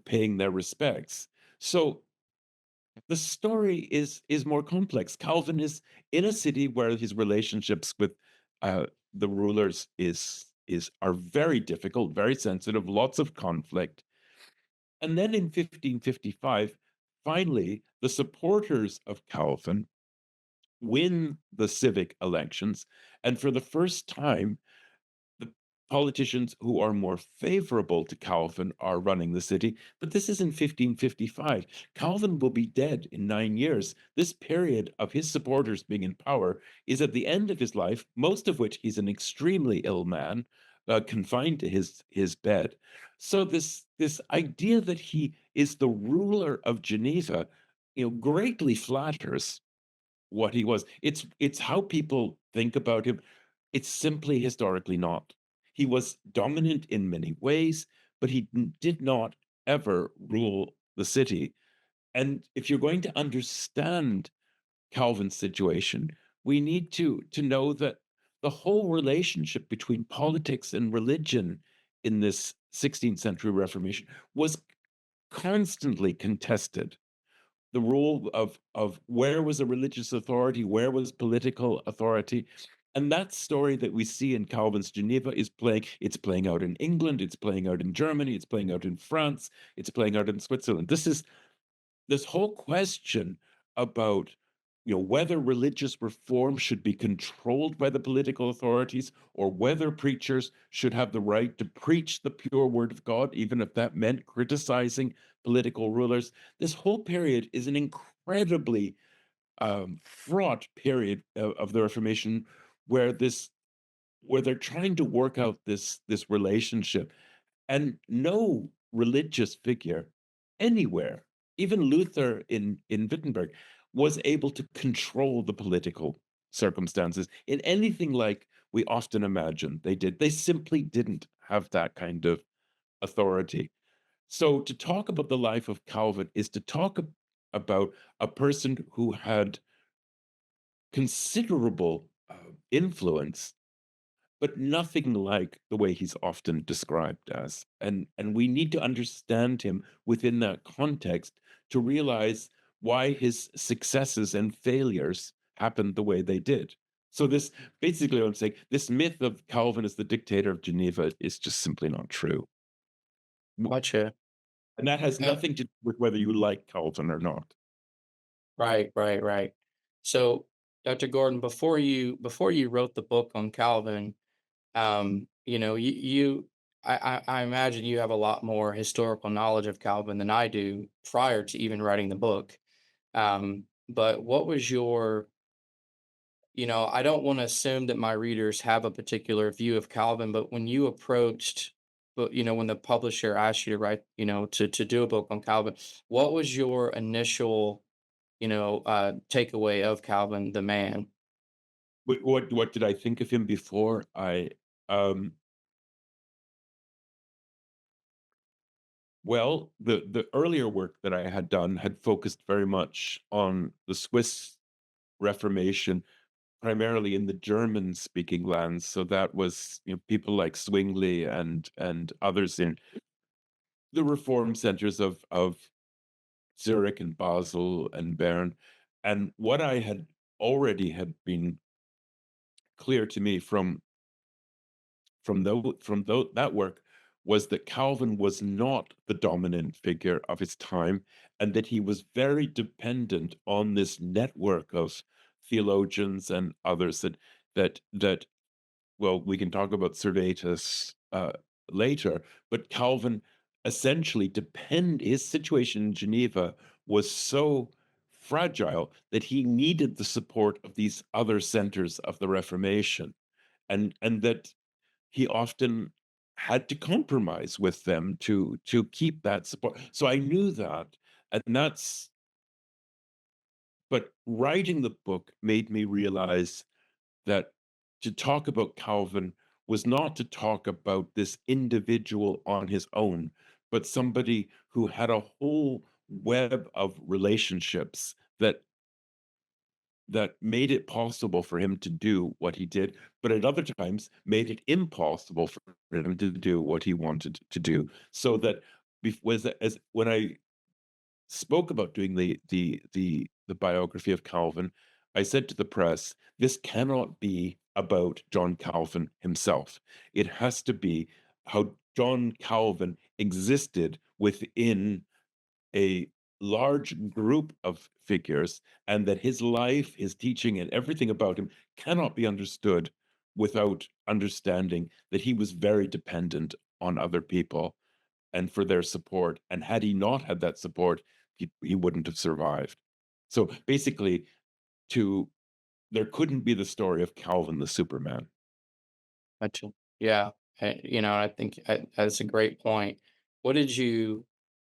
paying their respects. So the story is more complex. Calvin is in a city where his relationships with the rulers are very difficult, very sensitive, lots of conflict. And then in 1555, finally, the supporters of Calvin win the civic elections, and for the first time, the politicians who are more favorable to Calvin are running the city, but this is in 1555. Calvin will be dead in 9 years. This period of his supporters being in power is at the end of his life, most of which he's an extremely ill man, confined to his bed. So this idea that he is the ruler of Geneva, greatly flatters what he was. It's how people think about him. It's simply historically not. He was dominant in many ways, but he did not ever rule the city. And if you're going to understand Calvin's situation, we need to know that the whole relationship between politics and religion in this 16th century Reformation was constantly contested. The role of where was the religious authority, where was political authority. And that story that we see in Calvin's Geneva it's playing out in England, it's playing out in Germany, it's playing out in France, it's playing out in Switzerland. This whole question about whether religious reform should be controlled by the political authorities or whether preachers should have the right to preach the pure word of God, even if that meant criticizing political rulers. This whole period is an incredibly fraught period of the Reformation, where they're trying to work out this relationship, and no religious figure anywhere, even Luther in Wittenberg, was able to control the political circumstances in anything like we often imagine they did. They simply didn't have that kind of authority. So to talk about the life of Calvin is to talk about a person who had considerable influence, but nothing like the way he's often described as. And we need to understand him within that context to realize why his successes and failures happened the way they did. So this basically what I'm saying, this myth of Calvin as the dictator of Geneva is just simply not true. Gotcha. And that has Uh, nothing to do with whether you like Calvin or not. right, right, right. So, Dr. Gordon, before you wrote the book on Calvin, I imagine you have a lot more historical knowledge of Calvin than I do prior to even writing the book. But what was your, I don't want to assume that my readers have a particular view of Calvin, but when you approached, but when the publisher asked you to write, to do a book on Calvin, what was your initial, takeaway of Calvin the man? What did I think of him before I um Well, the earlier work that I had done had focused very much on the Swiss Reformation, primarily in the German-speaking lands. So that was, people like Zwingli and others in the reform centers of Zurich and Basel and Bern. And what I had already had been clear to me that work was that Calvin was not the dominant figure of his time, and that he was very dependent on this network of theologians and others that well, we can talk about Servetus later, but Calvin essentially his situation in Geneva was so fragile that he needed the support of these other centers of the Reformation, and that he often had to compromise with them to keep that support. So I knew that, and that's but writing the book made me realize that to talk about Calvin was not to talk about this individual on his own, but somebody who had a whole web of relationships that made it possible for him to do what he did, but at other times made it impossible for him to do what he wanted to do. So that was as when I spoke about doing the biography of Calvin, I said to the press, this cannot be about John Calvin himself. It has to be how John Calvin existed within a large group of figures, and that his life, his teaching, and everything about him cannot be understood without understanding that he was very dependent on other people and for their support. And had he not had that support, he wouldn't have survived. So basically, to there couldn't be the story of Calvin the Superman. Gotcha. Yeah. I think that's a great point. What did you,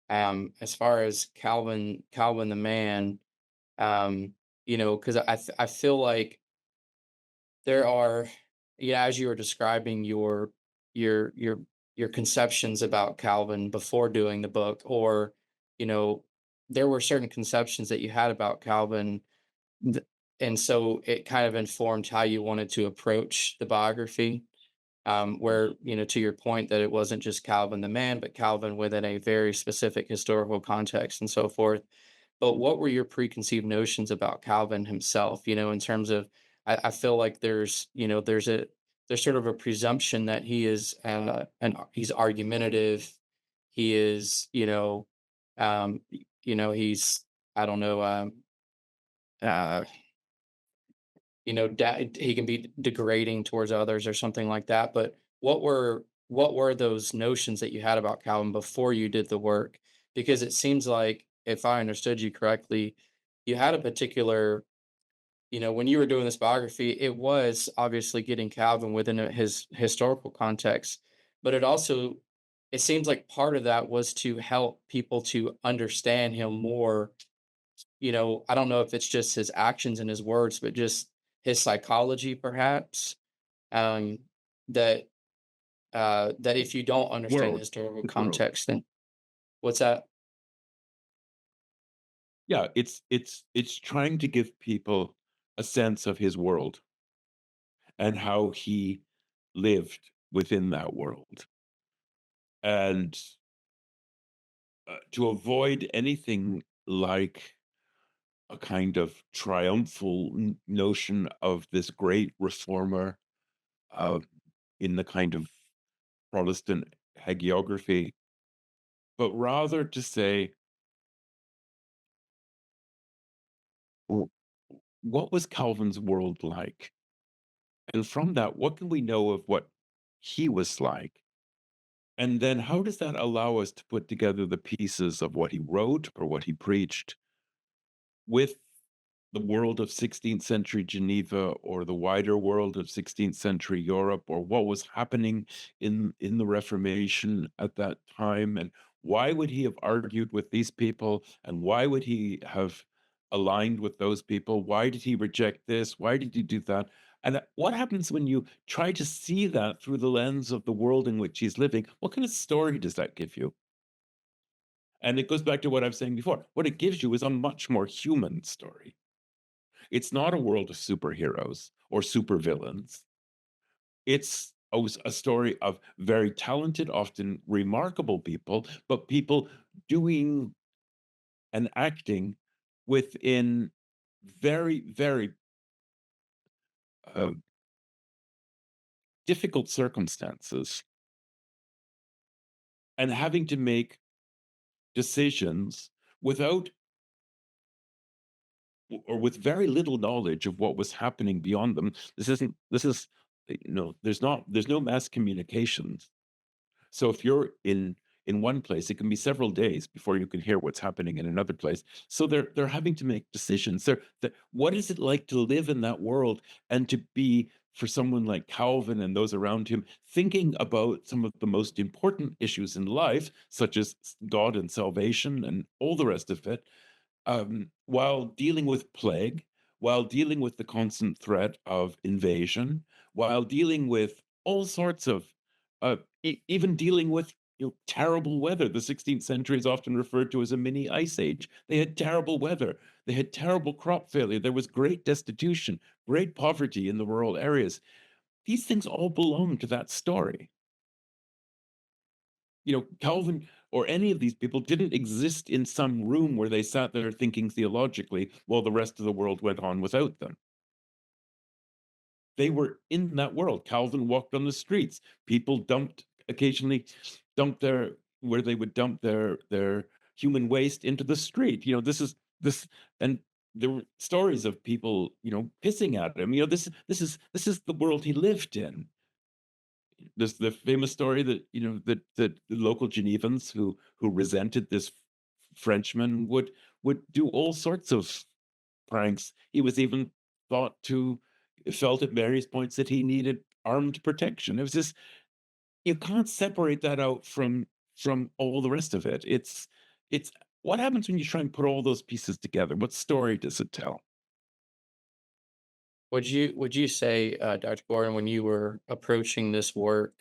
as far as Calvin the man, because I feel like there are, yeah, as you were describing your your your conceptions about Calvin before doing the book, or you know, there were certain conceptions that you had about Calvin, th- and so it kind of informed how you wanted to approach the biography. Where to your point that it wasn't just Calvin the man, but Calvin within a very specific historical context and so forth. But what were your preconceived notions about Calvin himself? In terms of, I feel like there's sort of a presumption that he is and he's argumentative. He is, he's, I don't know, uh, he can be degrading towards others or something like that. But what were those notions that you had about Calvin before you did the work? Because it seems like, if I understood you correctly, you had a particular, when you were doing this biography, it was obviously getting Calvin within his historical context, but it seems like part of that was to help people to understand him more. I don't know if it's just his actions and his words, but just his psychology, perhaps. Um, that that if you don't understand the World, historical his world. context, then what's that? Yeah, it's trying to give people a sense of his world and how he lived within that world. And to avoid anything like a kind of triumphal notion of this great reformer uh, in the kind of Protestant hagiography, but rather to say, "W- what was Calvin's world like? And from that, what can we know of what he was like? And then how does that allow us to put together the pieces of what he wrote or what he preached with the world of 16th century Geneva or the wider world of 16th century Europe, or what was happening in the Reformation at that time? And why would he have argued with these people? And why would he have aligned with those people? Why did he reject this? Why did he do that? And what happens when you try to see that through the lens of the world in which he's living? What kind of story does that give you? And it goes back to what I was saying before. What it gives you is a much more human story. It's not a world of superheroes or supervillains. It's a story of very talented, often remarkable people, but people doing and acting within very, very uh, difficult circumstances and having to make decisions without or with very little knowledge of what was happening beyond them. This is there's no mass communications. So if you're in one place, it can be several days before you can hear what's happening in another place. So they're having to make decisions. What is it like to live in that world and to be, for someone like Calvin and those around him, thinking about some of the most important issues in life, such as God and salvation and all the rest of it, while dealing with plague, while dealing with the constant threat of invasion, while dealing with all sorts of, even dealing with terrible weather. The 16th century is often referred to as a mini ice age. They had terrible weather. They had terrible crop failure. There was great destitution, great poverty in the rural areas. These things all belong to that story. Calvin or any of these people didn't exist in some room where they sat there thinking theologically while the rest of the world went on without them. They were in that world. Calvin walked on the streets. People occasionally dumped where they would dump their human waste into the street. This is this, and there were stories of people, pissing at him. This is the world he lived in. There's the famous story that that the local Genevans who resented this Frenchman would do all sorts of pranks. He was even thought to felt at various points that he needed armed protection. It was just, you can't separate that out from all the rest of it. It's what happens when you try and put all those pieces together? What story does it tell? Would you say, Dr. Gordon, when you were approaching this work,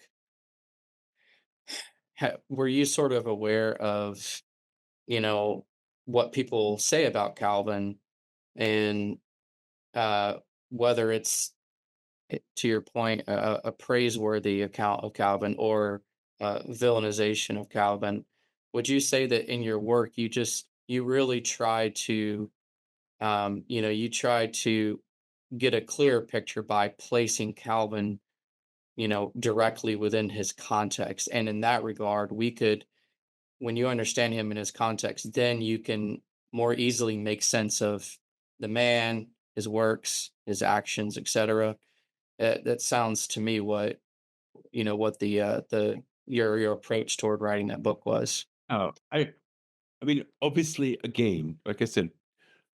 were you sort of aware of, you know, what people say about Calvin, and uh, whether it's, to your point, a praiseworthy account of Calvin or villainization of Calvin? Would you say that in your work you really try to, you try to get a clearer picture by placing Calvin, directly within his context, and in that regard, we could, when you understand him in his context, then you can more easily make sense of the man, his works, his actions, etc. That sounds to me what the your approach toward writing that book was. Oh, I mean, obviously, again, like I said,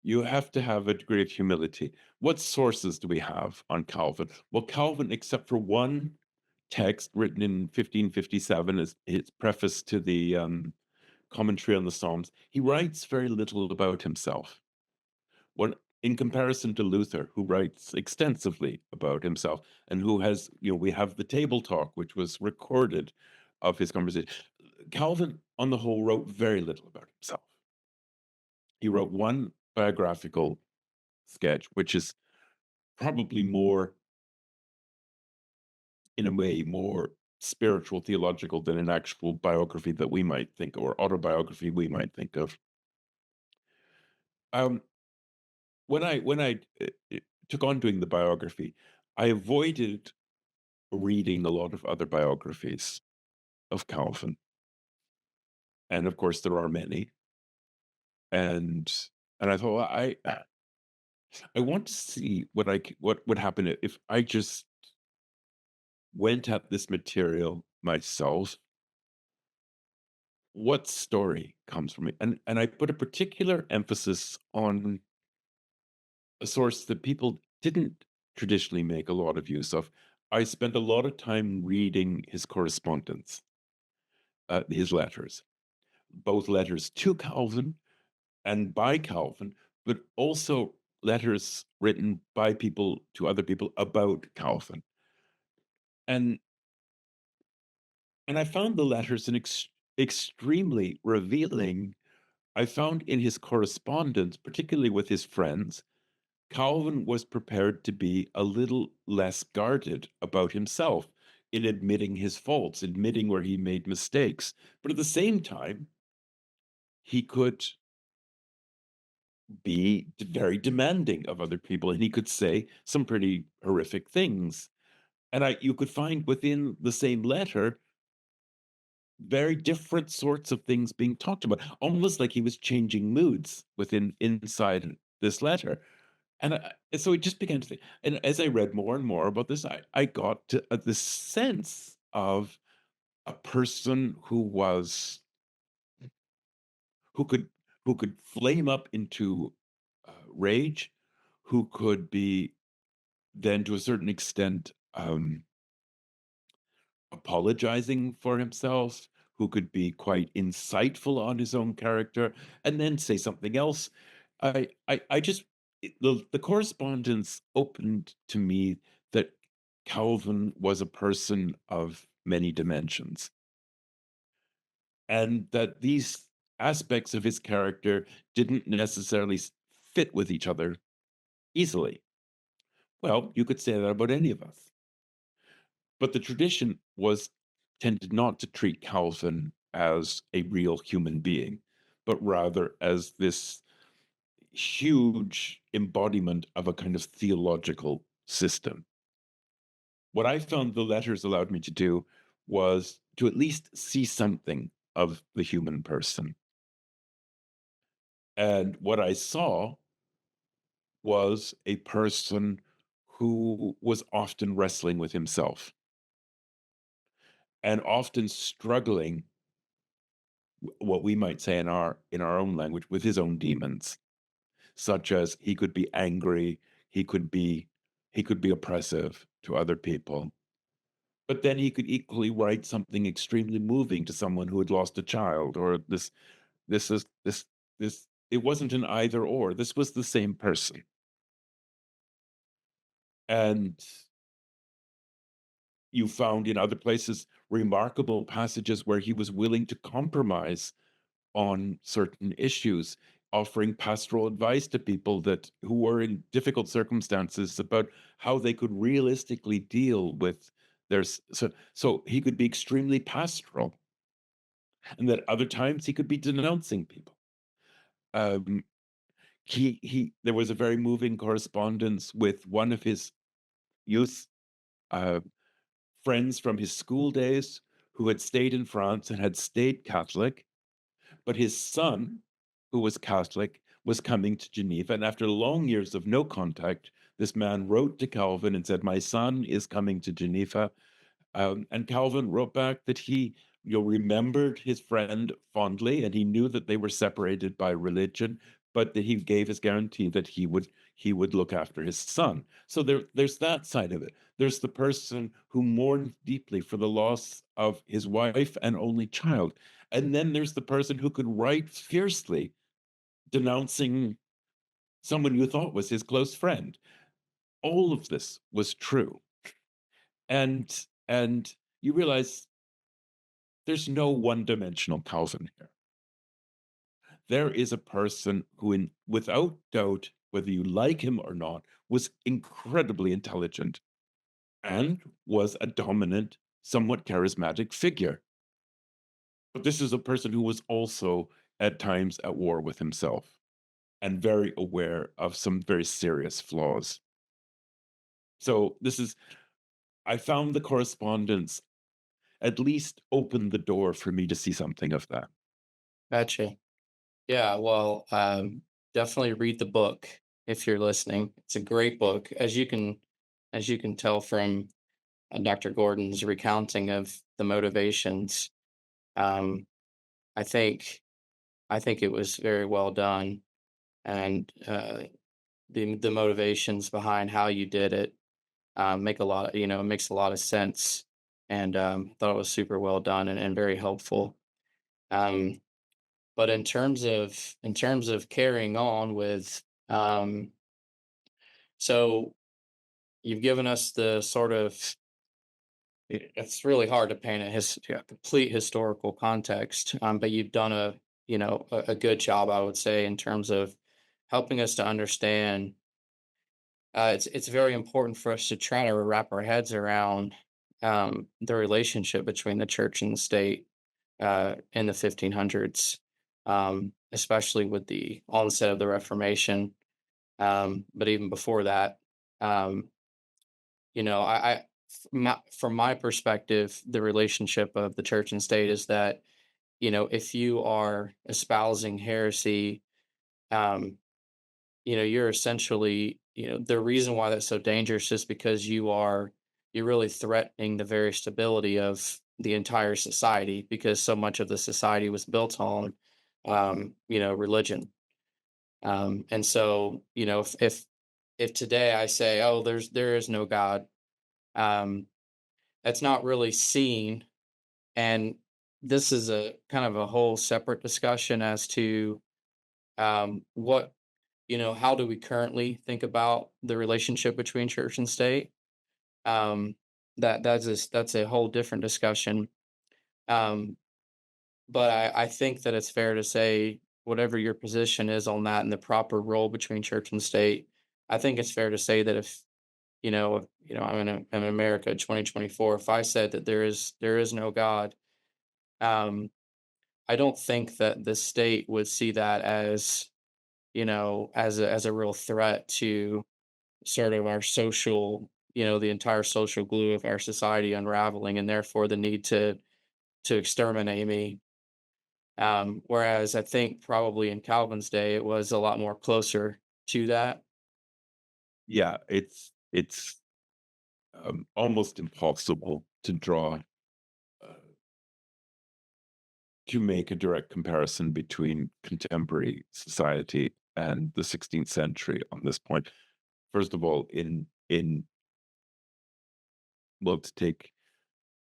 you have to have a degree of humility. What sources do we have on Calvin? Well, Calvin, except for one text written in 1557 as his preface to the commentary on the Psalms, he writes very little about himself. When, in comparison to Luther, who writes extensively about himself and who has, we have the table talk, which was recorded of his conversation. Calvin, on the whole, wrote very little about himself. He wrote one biographical sketch, which is probably more, in a way, more spiritual, theological than an actual biography that we might think, or autobiography we might think of. Um, when I took on doing the biography, I avoided reading a lot of other biographies of Calvin, and of course there are many. And I thought, well, I want to see what would happen if I just went at this material myself. What story comes from it? And I put a particular emphasis on a source that people didn't traditionally make a lot of use of. I spent a lot of time reading his correspondence, his letters, both letters to Calvin and by Calvin, but also letters written by people to other people about Calvin. And I found the letters extremely revealing. I found in his correspondence, particularly with his friends, Calvin was prepared to be a little less guarded about himself in admitting his faults, admitting where he made mistakes. But at the same time, he could be very demanding of other people, and he could say some pretty horrific things. And you could find within the same letter very different sorts of things being talked about, almost like he was changing moods inside this letter. And so it just began to think. And as I read more and more about this, I got to this sense of a person who could who could flame up into rage, who could be then to a certain extent apologizing for himself, who could be quite insightful on his own character, and then say something else. I just the correspondence opened to me that Calvin was a person of many dimensions, and that these aspects of his character didn't necessarily fit with each other easily. Well, you could say that about any of us. But the tradition was tended not to treat Calvin as a real human being, but rather as this huge embodiment of a kind of theological system. What I found the letters allowed me to do was to at least see something of the human person. And what I saw was a person who was often wrestling with himself and often struggling, what we might say in our own language, with his own demons, such as he could be angry, he could be he could be oppressive to other people. But then he could equally write something extremely moving to someone who had lost a child, or this is this it wasn't an either or. This was the same person. And you found in other places remarkable passages where he was willing to compromise on certain issues, offering pastoral advice to people that who were in difficult circumstances about how they could realistically deal with so he could be extremely pastoral, and that other times he could be denouncing people. Um, he there was a very moving correspondence with one of his youth uh, friends from his school days who had stayed in France and had stayed Catholic, but his son, who was Catholic, was coming to Geneva. And after long years of no contact, this man wrote to Calvin and said, "My son is coming to Geneva." And Calvin wrote back that he remembered his friend fondly, and he knew that they were separated by religion, but that he gave his guarantee that he would look after his son. So there's that side of it. There's the person who mourned deeply for the loss of his wife and only child. And then there's the person who could write fiercely denouncing someone you thought was his close friend. All of this was true. And you realize there's no one-dimensional Calvin here. There is a person who, without doubt, whether you like him or not, was incredibly intelligent and was a dominant, somewhat charismatic figure. But this is a person who was also at times at war with himself and very aware of some very serious flaws. So I found the correspondence at least opened the door for me to see something of that. Gotcha. Yeah, well, definitely read the book if you're listening. It's a great book, as you can tell from Dr. Gordon's recounting of the motivations. Um, I think I think it was very well done, and the motivations behind how you did it make a lot. It makes a lot of sense, and thought it was super well done and very helpful. Um, but in terms of carrying on with, so you've given us the sort of it's really hard to paint a complete historical context, but you've done a good job, I would say, in terms of helping us to understand. It's very important for us to try to wrap our heads around the relationship between the church and the state in the 1500s, especially with the onset of the Reformation. But even before that, um, from my perspective, the relationship of the church and state is that, if you are espousing heresy, um, you're essentially, the reason why that's so dangerous is because you're really threatening the very stability of the entire society, because so much of the society was built on, religion. And so, if today I say, oh, there is no God, um, that's not really seen. And this is a kind of a whole separate discussion as to what, how do we currently think about the relationship between church and state? Um, that's a whole different discussion. Um, but I think that it's fair to say, whatever your position is on that and the proper role between church and state, I think it's fair to say that if I'm in America 2024, if I said that there is no God, um, I don't think that the state would see that as, as a real threat to sort of our social, the entire social glue of our society unraveling, and therefore the need to exterminate me. Whereas I think probably in Calvin's day it was a lot more closer to that. yeah, it's almost impossible to draw uh, to make a direct comparison between contemporary society and the 16th century on this point. First of all, in well, to take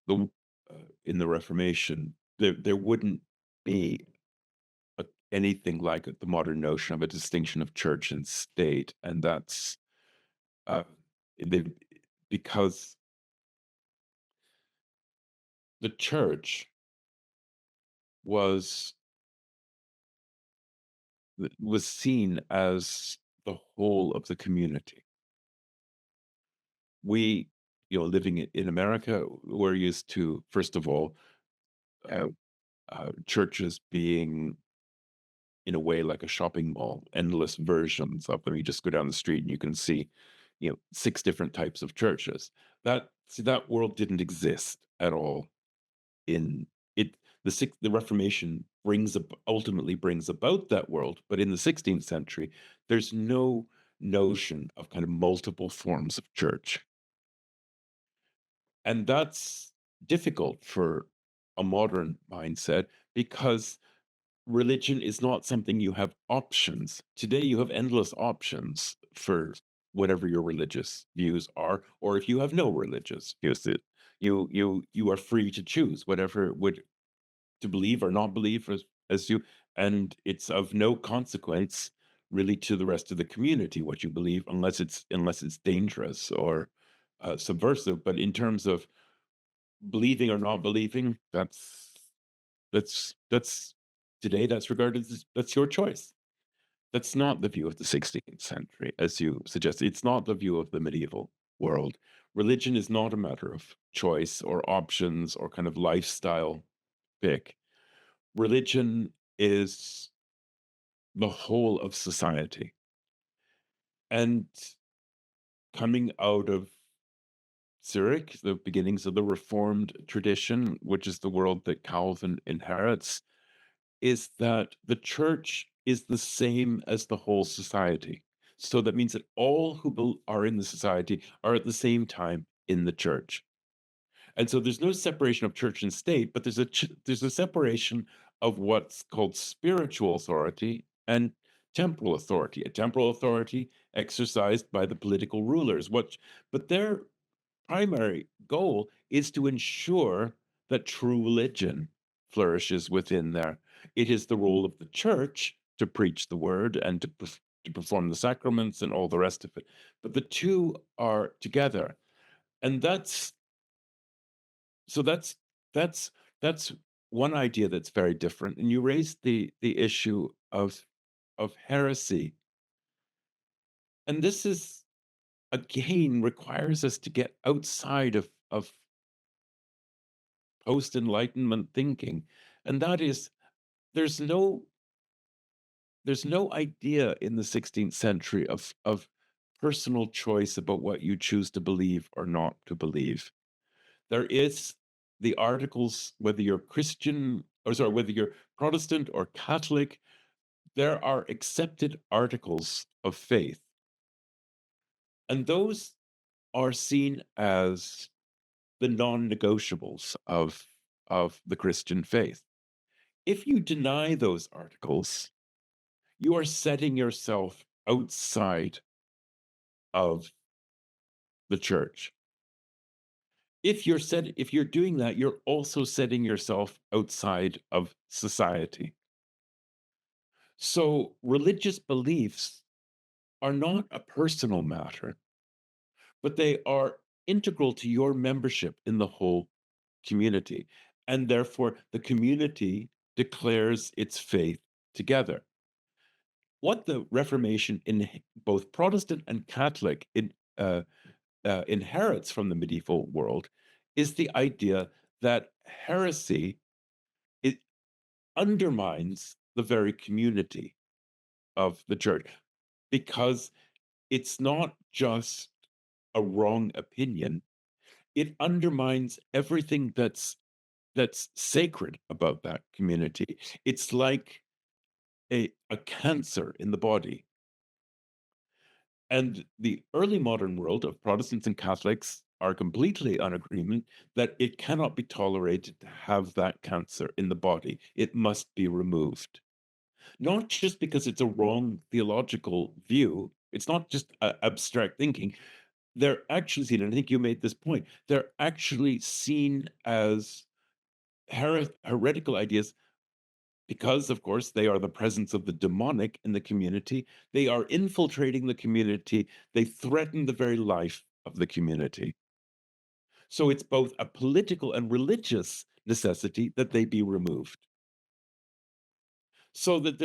the in the Reformation, there wouldn't be anything like the modern notion of a distinction of church and state, and that's uh, they, because the church was was seen as the whole of the community. We, living in America, we're used to, first of all, uh, churches being in a way like a shopping mall, endless versions of them. You just go down the street and you can see, six different types of churches. That world didn't exist at all in it. The Reformation ultimately brings about that world, but in the 16th century, there's no notion of kind of multiple forms of church. And that's difficult for a modern mindset because religion is not something you have options. Today, you have endless options for whatever your religious views are, or if you have no religious views, you are free to choose whatever would to believe or not believe as you, and it's of no consequence really to the rest of the community what you believe, unless it's dangerous or subversive. But in terms of believing or not believing, that's today that's regarded as that's your choice. That's not the view of the 16th century, as you suggest. It's not the view of the medieval world. Religion is not a matter of choice or options or kind of lifestyle pick. Religion is the whole of society. And coming out of Zurich, the beginnings of the Reformed tradition, which is the world that Calvin inherits, is that the church is the same as the whole society. So that means that all who are in the society are at the same time in the church. And so there's no separation of church and state, but there's a separation of what's called spiritual authority and temporal authority. A temporal authority exercised by the political rulers. But their primary goal is to ensure that true religion flourishes within there. It is the role of the church to preach the word and to perform the sacraments and all the rest of it. But the two are together. And so that's that's one idea that's very different. And you raised the issue of heresy. And this is again requires us to get outside of post enlightenment thinking. And that is there's no there's no idea in the 16th century of personal choice about what you choose to believe or not to believe. There is the articles, whether you're Christian, or sorry, whether you're Protestant or Catholic, there are accepted articles of faith. And those are seen as the non-negotiables of the Christian faith. If you deny those articles, you are setting yourself outside of the church. If you're doing that, you're also setting yourself outside of society. So religious beliefs are not a personal matter, but they are integral to your membership in the whole community. And therefore, the community declares its faith together. What the Reformation in both Protestant and Catholic inherits from the medieval world is the idea that heresy it undermines the very community of the church because it's not just a wrong opinion, it undermines everything that's sacred about that community. It's like a cancer in the body. And the early modern world of Protestants and Catholics are completely on agreement that it cannot be tolerated to have that cancer in the body. It must be removed. Not just because it's a wrong theological view, it's not just abstract thinking. They're actually seen, and I think you made this point, they're actually seen as heretical ideas because, of course, they are the presence of the demonic in the community. They are infiltrating the community. They threaten the very life of the community. So it's both a political and religious necessity that they be removed. So that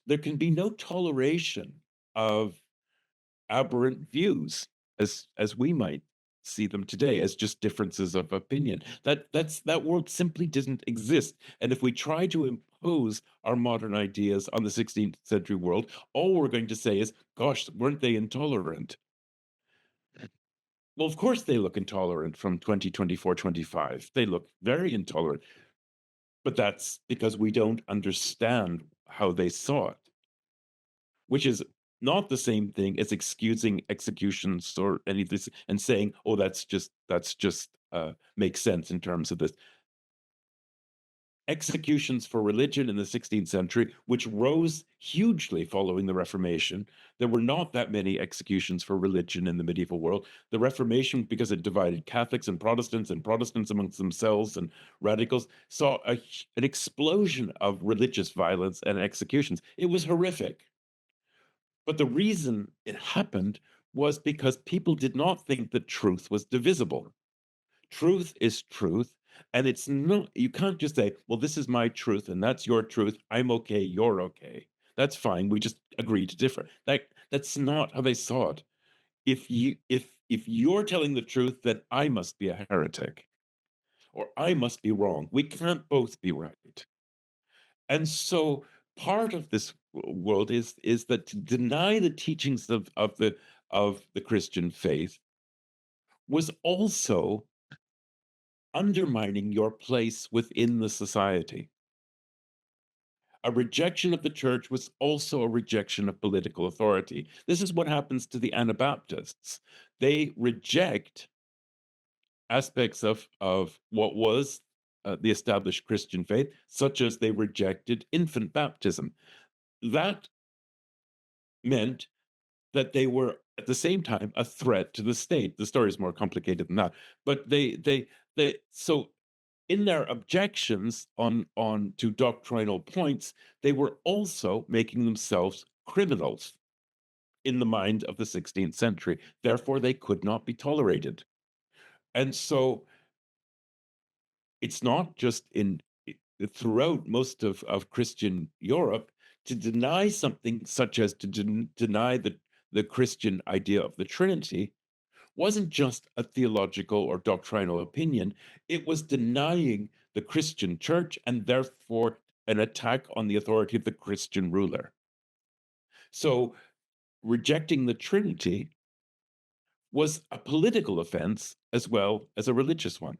there can be no toleration of aberrant views as we might see them today as just differences of opinion. That world simply didn't exist. And if we try to impose our modern ideas on the 16th century world, all we're going to say is, gosh, weren't they intolerant? Well, of course they look intolerant from 2024, 25. They look very intolerant. But that's because we don't understand how they saw it, which is not the same thing as excusing executions or any of this and saying, "Oh, that's just makes sense in terms of this." Executions for religion in the 16th century, which rose hugely following the Reformation. There were not that many executions for religion in the medieval world. The Reformation, because it divided Catholics and Protestants amongst themselves and radicals, saw an explosion of religious violence and executions. It was horrific. But the reason it happened was because people did not think that truth was divisible. Truth is truth, and it's not, you can't just say, well, this is my truth and that's your truth. I'm okay, you're okay. That's fine. We just agree to differ. That's not how they saw it. If you're telling the truth, then I must be a heretic or I must be wrong. We can't both be right. And so part of this world is that to deny the teachings of the Christian faith was also undermining your place within the society. A rejection of the church was also a rejection of political authority. This is what happens to the Anabaptists. They reject aspects of what was the established Christian faith, such as they rejected infant baptism. That meant that they were at the same time a threat to the state. The story is more complicated than that, but they so in their objections on to doctrinal points, they were also making themselves criminals in the mind of the 16th century. Therefore, they could not be tolerated. And so it's not just throughout most of Christian Europe to deny something such as to deny the Christian idea of the Trinity wasn't just a theological or doctrinal opinion, it was denying the Christian church and therefore an attack on the authority of the Christian ruler. So rejecting the Trinity was a political offense as well as a religious one.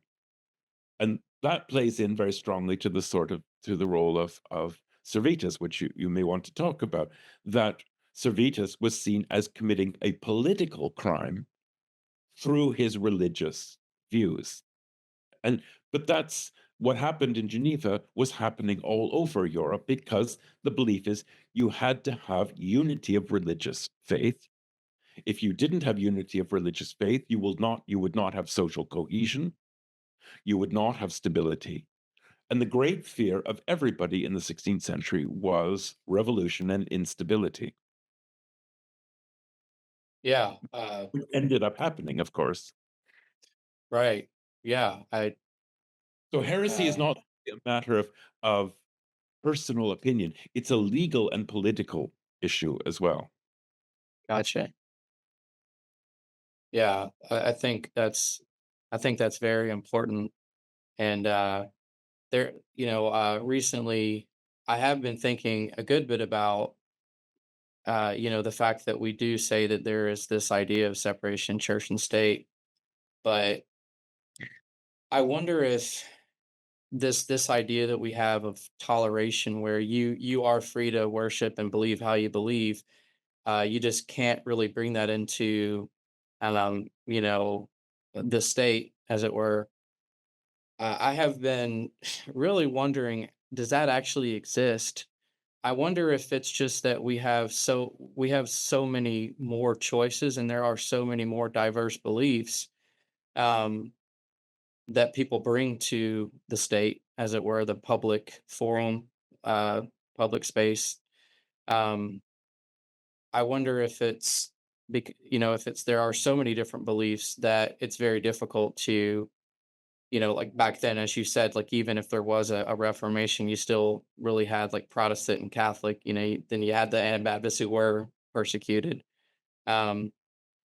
And that plays in very strongly to the role of Servetus, which you may want to talk about, that Servetus was seen as committing a political crime through his religious views. And but that's what happened in Geneva was happening all over Europe because the belief is you had to have unity of religious faith. If you didn't have unity of religious faith, you would not have social cohesion, you would not have stability. And the great fear of everybody in the 16th century was revolution and instability, Yeah. which ended up happening, of course. Right. Yeah. So heresy is Uh, not a matter of personal opinion. It's a legal and political issue as well. gotcha. Yeah. I think that's very important. And recently I have been thinking a good bit about, the fact that we do say that there is this idea of separation, church and state, but I wonder if this idea that we have of toleration, where you are free to worship and believe how you believe, You just can't really bring that into, you know, the state, as it were. I have been really wondering, does that actually exist? I wonder if it's just that we have so many more choices and there are so many more diverse beliefs, um, that people bring to the state, as it were, the public forum, uh, public space. Um, I wonder if it's if it's there are so many different beliefs that it's very difficult to, like back then, as you said, like even if there was a Reformation, you still really had like Protestant and Catholic. Then you had the Anabaptists who were persecuted. Um,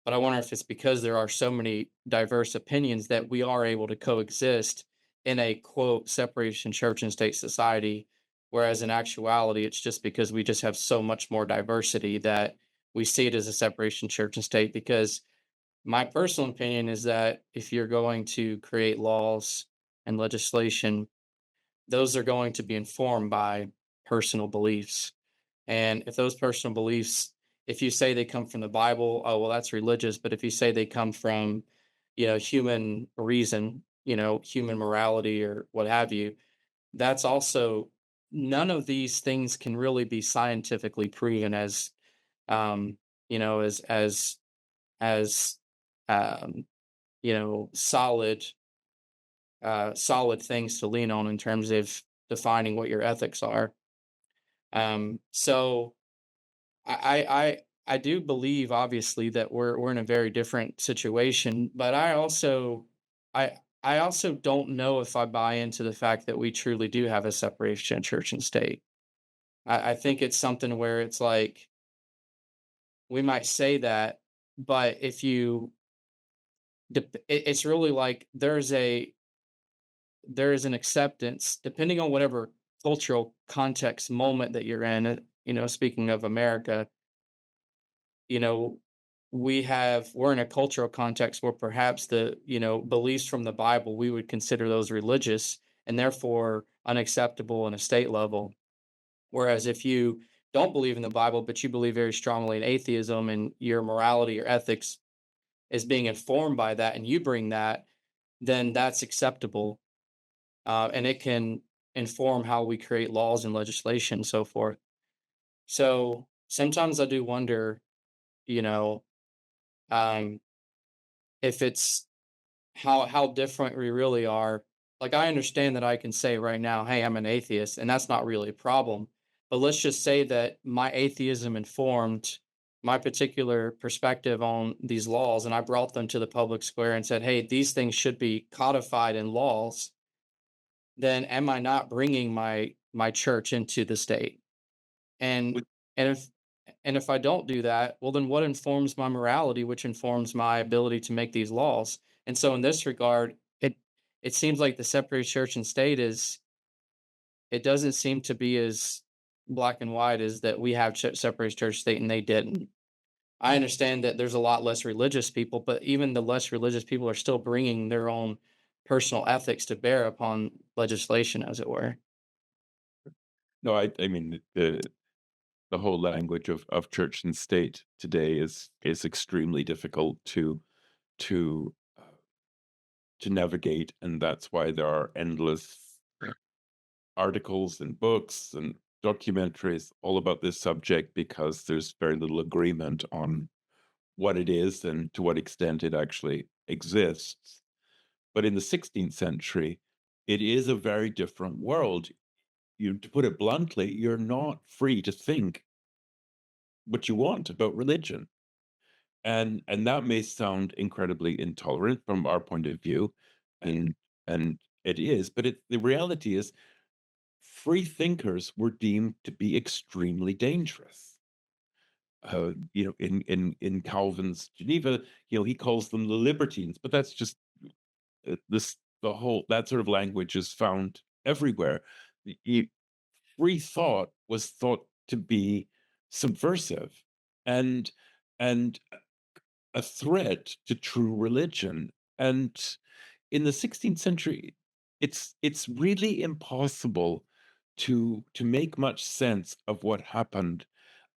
but I wonder if it's because there are so many diverse opinions that we are able to coexist in a quote separation church and state society. Whereas in actuality, it's just because we just have so much more diversity that we see it as a separation church and state. Because my personal opinion is that if you're going to create laws and legislation, those are going to be informed by personal beliefs. And if those personal beliefs, if you say they come from the Bible, oh, well, that's religious. But if you say they come from, human reason, human morality or what have you, that's also none of these things can really be scientifically proven as, um, you know, as, um, solid, solid things to lean on in terms of defining what your ethics are. So I do believe obviously that we're in a very different situation, but I also don't know if I buy into the fact that we truly do have a separation of church and state. I think it's something where it's like we might say that, but if you it's really like there is an acceptance depending on whatever cultural context moment that you're in. Speaking of America, you know, we're in a cultural context where perhaps the, beliefs from the Bible, we would consider those religious and therefore unacceptable in a state level. Whereas if you don't believe in the Bible, but you believe very strongly in atheism and your morality or ethics is being informed by that and you bring that, then that's acceptable. And it can inform how we create laws and legislation and so forth. So sometimes I do wonder, you know, um, if it's how different we really are. Like I understand that I can say right now, "Hey, I'm an atheist," and that's not really a problem. But let's just say that my atheism informed my particular perspective on these laws, and I brought them to the public square and said, "Hey, these things should be codified in laws." Then am I not bringing my church into the state? And With and if I don't do that, well, then what informs my morality, which informs my ability to make these laws? And so, in this regard, it seems like the separated church and state it doesn't seem to be as black and white as that we have separated church state and they didn't. I understand that there's a lot less religious people, but even the less religious people are still bringing their own personal ethics to bear upon legislation, as it were. no, I mean the whole language of church and state today is extremely difficult to to navigate, and that's why there are endless articles and books and documentaries all about this subject because there's very little agreement on what it is and to what extent it actually exists. But in the 16th century, it is a very different world. To put it bluntly, you're not free to think what you want about religion. And that may sound incredibly intolerant from our point of view, and and it is, but the reality is free thinkers were deemed to be extremely dangerous. In Calvin's Geneva, he calls them the libertines, but that's just this the whole that sort of language is found everywhere. Free thought was thought to be subversive and and a threat to true religion. And in the 16th century, it's really impossible to make much sense of what happened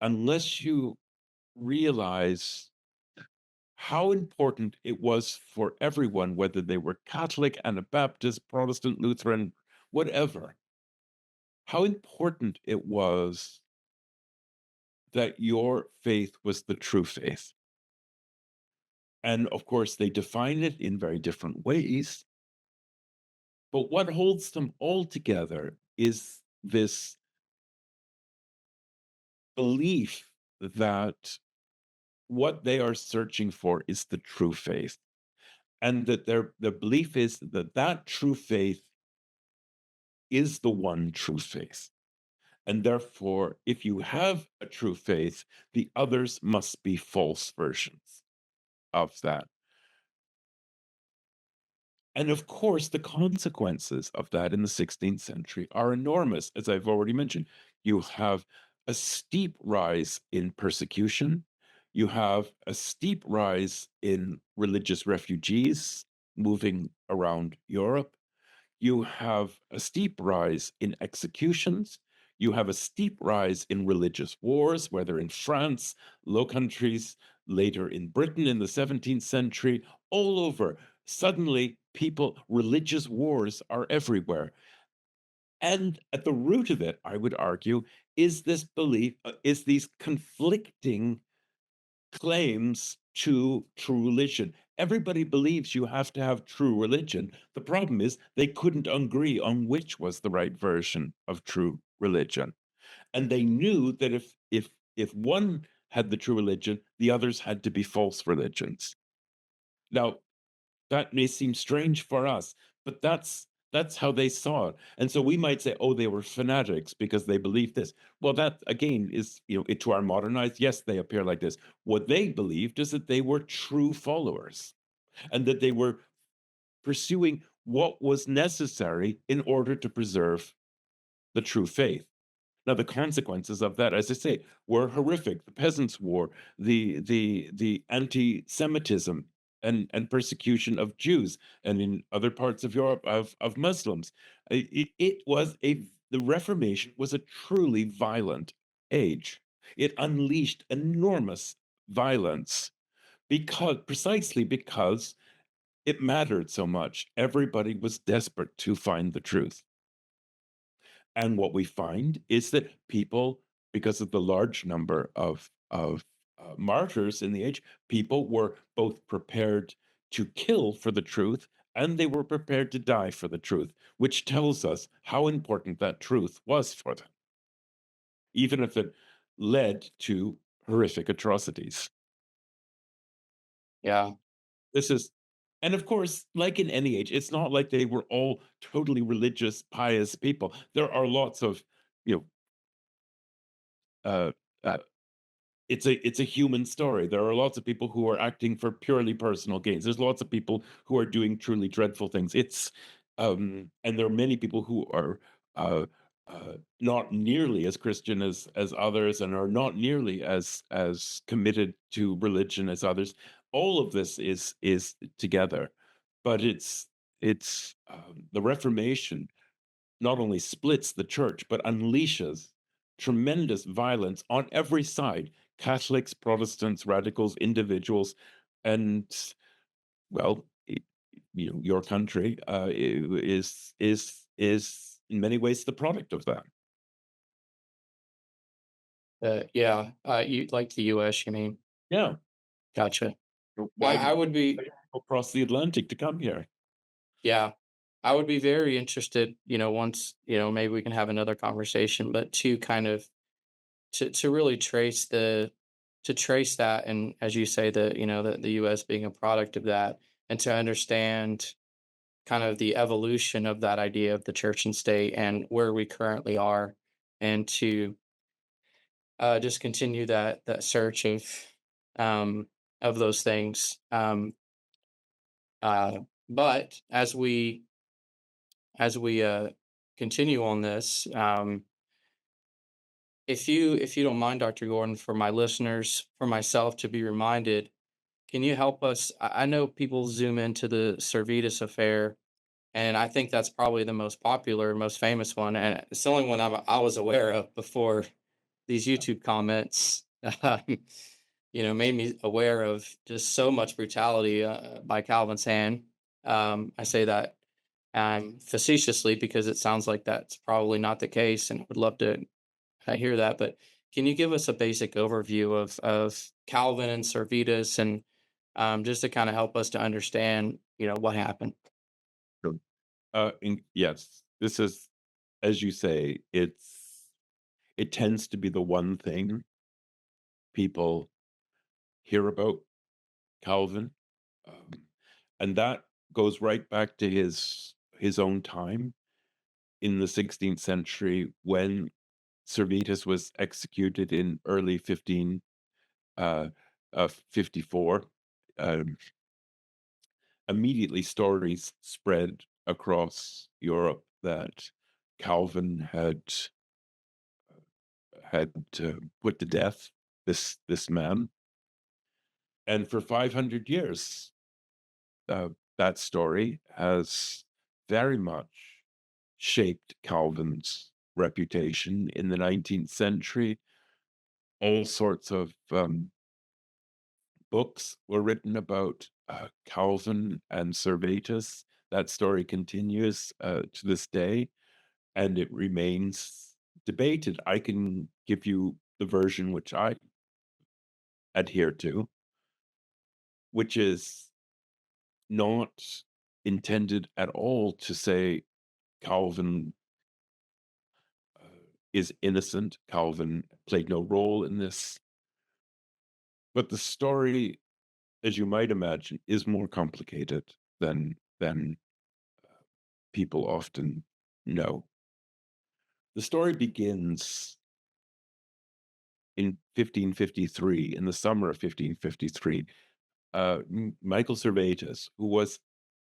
unless you realize how important it was for everyone, whether they were Catholic, Anabaptist, Protestant, Lutheran, whatever, how important it was that your faith was the true faith. And of course, they define it in very different ways. But what holds them all together is this belief that what they are searching for is the true faith. And that their belief is that that true faith is the one true faith. And therefore, if you have a true faith, the others must be false versions of that. And of course, the consequences of that in the 16th century are enormous, as I've already mentioned. You have a steep rise in persecution. You have a steep rise in religious refugees moving around Europe. You have a steep rise in executions. You have a steep rise in religious wars, whether in France, Low Countries, later in Britain in the 17th century, all over. Suddenly, religious wars are everywhere. And at the root of it, I would argue, is this belief, is these conflicting claims to true religion. Everybody believes you have to have true religion. The problem is they couldn't agree on which was the right version of true religion. And they knew that if one had the true religion, the others had to be false religions. Now, that may seem strange for us, but that's how they saw it. And so we might say, oh, they were fanatics because they believed this. Well, that again is, to our modern eyes, yes, they appear like this. What they believed is that they were true followers and that they were pursuing what was necessary in order to preserve the true faith. Now, the consequences of that, as I say, were horrific. The Peasants' War, the anti-Semitism and persecution of Jews, and in other parts of Europe of Muslims. The Reformation was a truly violent age. It unleashed enormous violence precisely because it mattered so much. Everybody was desperate to find the truth. And what we find is that people, because of the large number of martyrs in the age, people were both prepared to kill for the truth and they were prepared to die for the truth, which tells us how important that truth was for them, even if it led to horrific atrocities. Yeah. This is, and of course, like in any age, it's not like they were all totally religious, pious people. There are lots of, you know, uh, uh, it's a human story. There are lots of people who are acting for purely personal gains. There's lots of people who are doing truly dreadful things. And there are many people who are not nearly as Christian as others, and are not nearly as committed to religion as others. All of this is together, but it's the Reformation not only splits the church, but unleashes tremendous violence on every side: Catholics, Protestants, radicals, individuals, and, well, your country is in many ways the product of that. Yeah. You like the US, you mean? Yeah. Gotcha. Why did I would they be, go across the Atlantic to come here? yeah. I would be very interested, once, maybe we can have another conversation, but to kind of to really trace that, and as you say, the US being a product of that, and to understand kind of the evolution of that idea of the church and state and where we currently are, and to just continue that search of those things. Uh, but as we continue on this, if you don't mind, Dr. Gordon, for my listeners, for myself to be reminded, can you help us? I know people zoom into the Servetus affair, and I think that's probably the most popular, most famous one, and it's the only one I was aware of before these YouTube comments. made me aware of just so much brutality by Calvin's hand. I say that facetiously because it sounds like that's probably not the case, and I would love to hear that. But can you give us a basic overview of Calvin and Servetus, and just to kind of help us to understand, what happened? Sure. Yes, this is, as you say, it tends to be the one thing people hear about Calvin, um, and that goes right back to his own time in the 16th century when Servetus was executed in early 54. Um, Immediately, stories spread across Europe that Calvin had put to death this man, and for 500 years, uh, that story has very much shaped Calvin's reputation in the 19th century. All sorts of books were written about Calvin and Servetus. That story continues to this day, and it remains debated. I can give you the version which I adhere to, which is not intended at all to say Calvin is innocent. Calvin played no role in this. But the story, as you might imagine, is more complicated than people often know. The story begins in 1553, in the summer of 1553. Michael Servetus, who was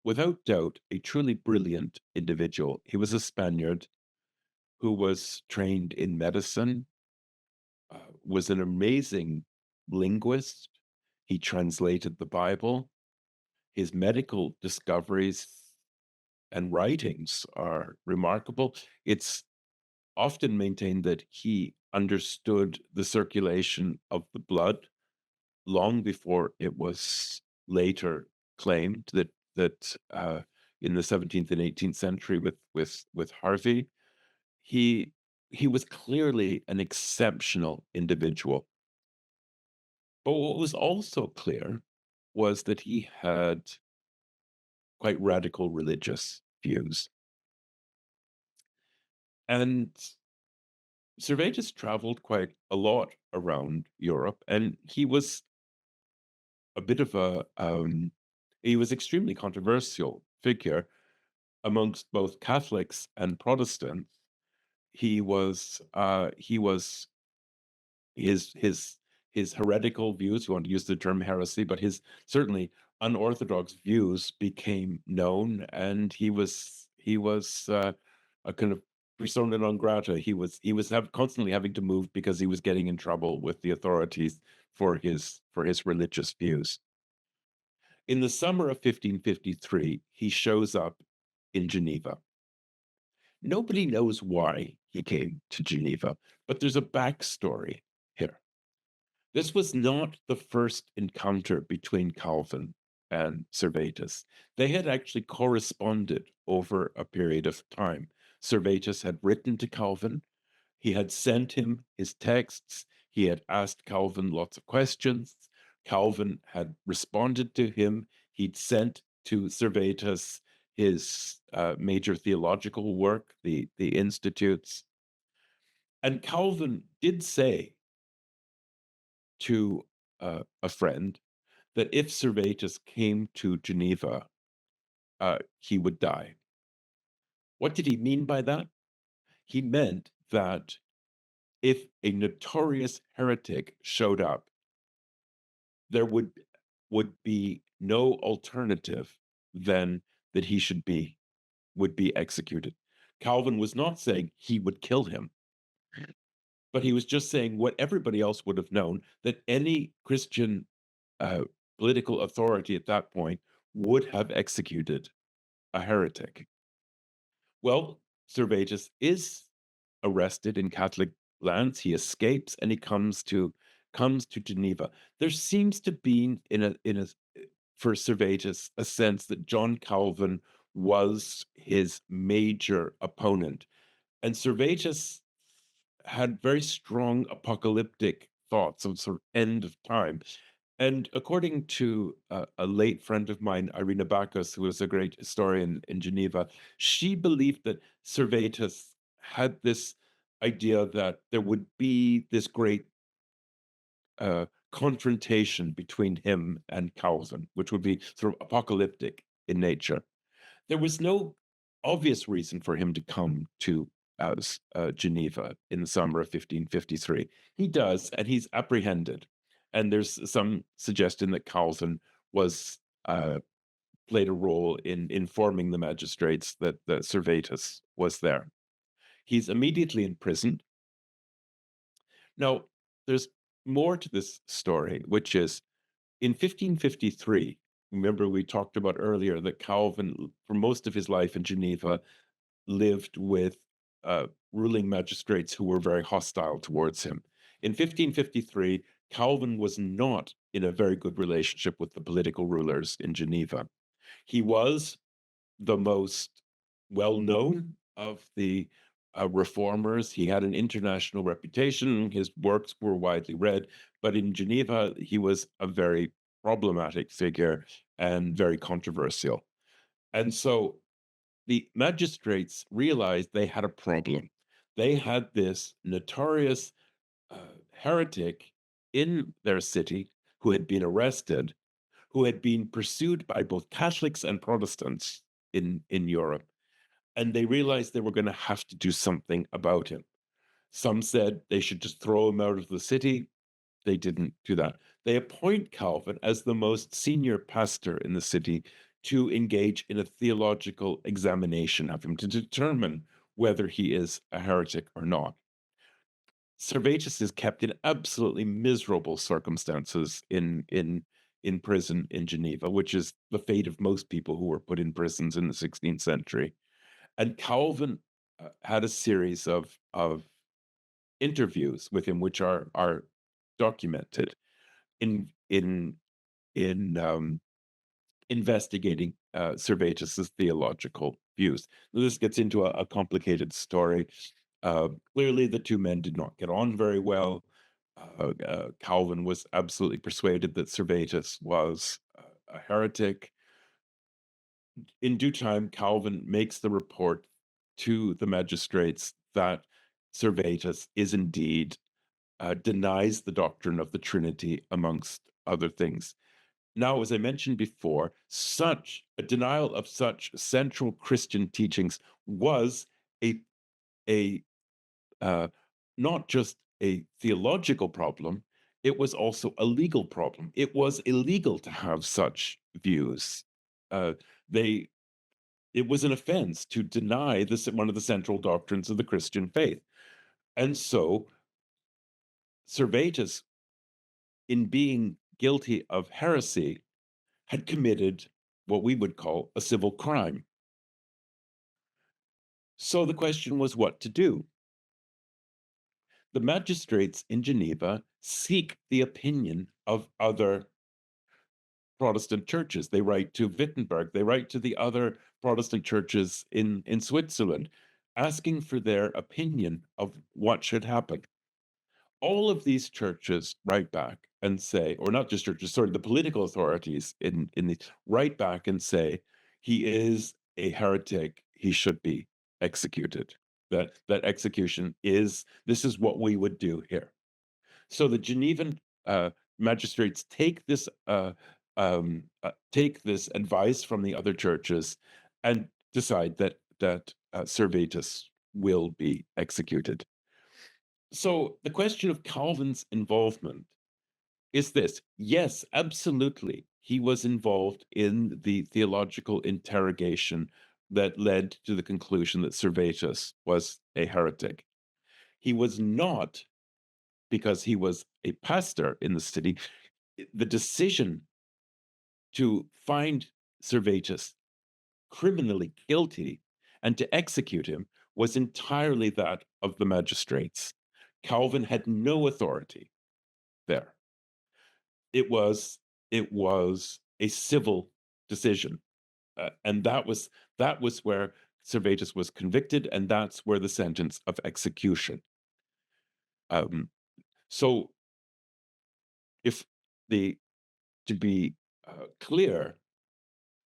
without doubt a truly brilliant individual, he was a Spaniard who was trained in medicine, was an amazing linguist. He translated the Bible. His medical discoveries and writings are remarkable. It's often maintained that he understood the circulation of the blood long before it was later claimed that in the 17th and 18th century with Harvey, he he was clearly an exceptional individual. But what was also clear was that he had quite radical religious views. And Servetus traveled quite a lot around Europe, and he was a bit of he was extremely controversial figure amongst both Catholics and Protestants. He was his heretical views, you want to use the term heresy, but his certainly unorthodox views became known, and he was a kind of persona non grata. He was constantly having to move because he was getting in trouble with the authorities for his religious views. In the summer of 1553, he shows up in Geneva. Nobody knows why he came to Geneva, but there's a backstory here. This was not the first encounter between Calvin and Servetus. They had actually corresponded over a period of time. Servetus had written to Calvin. He had sent him his texts. He had asked Calvin lots of questions. Calvin had responded to him. He'd sent to Servetus his major theological work, the Institutes. And Calvin did say to a friend that if Servetus came to Geneva, he would die. What did he mean by that? He meant that if a notorious heretic showed up, there would be no alternative than that he would be executed. Calvin was not saying he would kill him, but he was just saying what everybody else would have known, that any Christian uh, political authority at that point would have executed a heretic. Well, Servetus is arrested in Catholic lands. He escapes and he comes comes to Geneva, there seems to be for Servetus a sense that John Calvin was his major opponent. And Servetus had very strong apocalyptic thoughts of sort of end of time. And according to a late friend of mine, Irina Bacchus, who was a great historian in Geneva, she believed that Servetus had this idea that there would be this great confrontation between him and Calvin, which would be sort of apocalyptic in nature. There was no obvious reason for him to come to Geneva in the summer of 1553. He does, and he's apprehended. And there's some suggestion that Calvin was played a role in informing the magistrates that Servetus was there. He's immediately imprisoned. Now, there's more to this story, which is in 1553. Remember, we talked about earlier that Calvin, for most of his life in Geneva, lived with ruling magistrates who were very hostile towards him. In 1553, Calvin was not in a very good relationship with the political rulers in Geneva. He was the most well known of the reformers. He had an international reputation. His works were widely read, but in Geneva, he was a very problematic figure and very controversial. And so the magistrates realized they had a problem. They had this notorious heretic in their city who had been arrested, who had been pursued by both Catholics and Protestants in Europe. And they realized they were going to have to do something about him. Some said they should just throw him out of the city. They didn't do that. They appoint Calvin as the most senior pastor in the city to engage in a theological examination of him to determine whether he is a heretic or not. Servetus is kept in absolutely miserable circumstances in prison in Geneva, which is the fate of most people who were put in prisons in the 16th century. And Calvin had a series of interviews with him, which are documented in investigating Servetus's theological views. Now, this gets into a complicated story. Clearly, the two men did not get on very well. Calvin was absolutely persuaded that Servetus was a heretic. In due time, Calvin makes the report to the magistrates that Servetus is indeed denies the doctrine of the Trinity, amongst other things. Now, as I mentioned before, such a denial of such central Christian teachings was a a not just a theological problem, it was also a legal problem. It was illegal to have such views. They It was an offense to deny this one of the central doctrines of the Christian faith. And so Servetus, in being guilty of heresy, had committed what we would call a civil crime. So the question was what to do. The magistrates in Geneva seek the opinion of other Protestant churches. They write to Wittenberg, they write to the other Protestant churches in Switzerland, asking for their opinion of what should happen. All of these churches write back and say, or not just churches, sorry, the political authorities in the write back and say, he is a heretic, he should be executed. That execution this is what we would do here. So the Genevan magistrates take this advice from the other churches and decide that Servetus will be executed. So the question of Calvin's involvement is this. Yes, absolutely. He was involved in the theological interrogation that led to the conclusion that Servetus was a heretic. He was not, because he was a pastor in the city, the decision to find Servetus criminally guilty and to execute him was entirely that of the magistrates. Calvin had no authority. there. It was a civil decision, and that was where Servetus was convicted, and that's where the sentence of execution. Um, so, if the to be clear,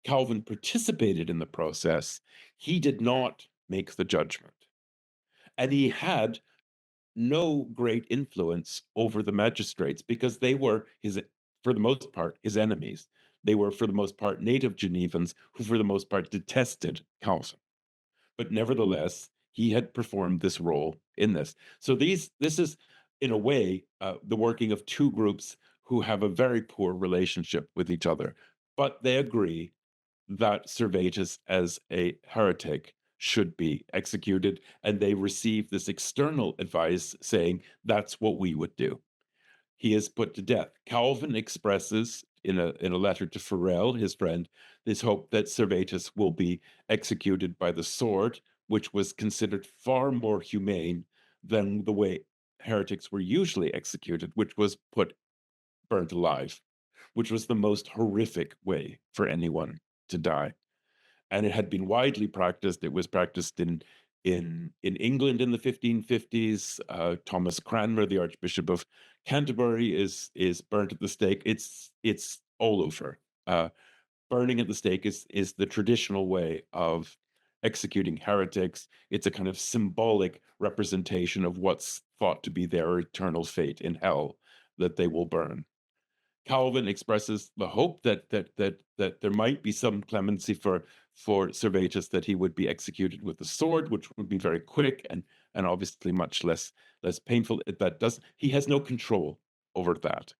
Calvin participated in the process. He did not make the judgment, and he had no great influence over the magistrates because they were for the most part, his enemies. They were, for the most part, native Genevans who, for the most part, detested Calvin. But nevertheless, he had performed this role in this. So this is, in a way, the working of two groups who have a very poor relationship with each other, but they agree that Servetus, as a heretic, should be executed, and they receive this external advice saying that's what we would do. He is put to death. Calvin expresses in a letter to Farel, his friend, this hope that Servetus will be executed by the sword, which was considered far more humane than the way heretics were usually executed, which was burnt alive, which was the most horrific way for anyone to die. And it had been widely practiced. It was practiced in England in the 1550s. Thomas Cranmer, the Archbishop of Canterbury, is burnt at the stake. It's all over. Burning at the stake is the traditional way of executing heretics. It's a kind of symbolic representation of what's thought to be their eternal fate in hell, that they will burn. Calvin expresses the hope that there might be some clemency for Servetus, that he would be executed with the sword, which would be very quick and obviously much less painful. He has no control over that.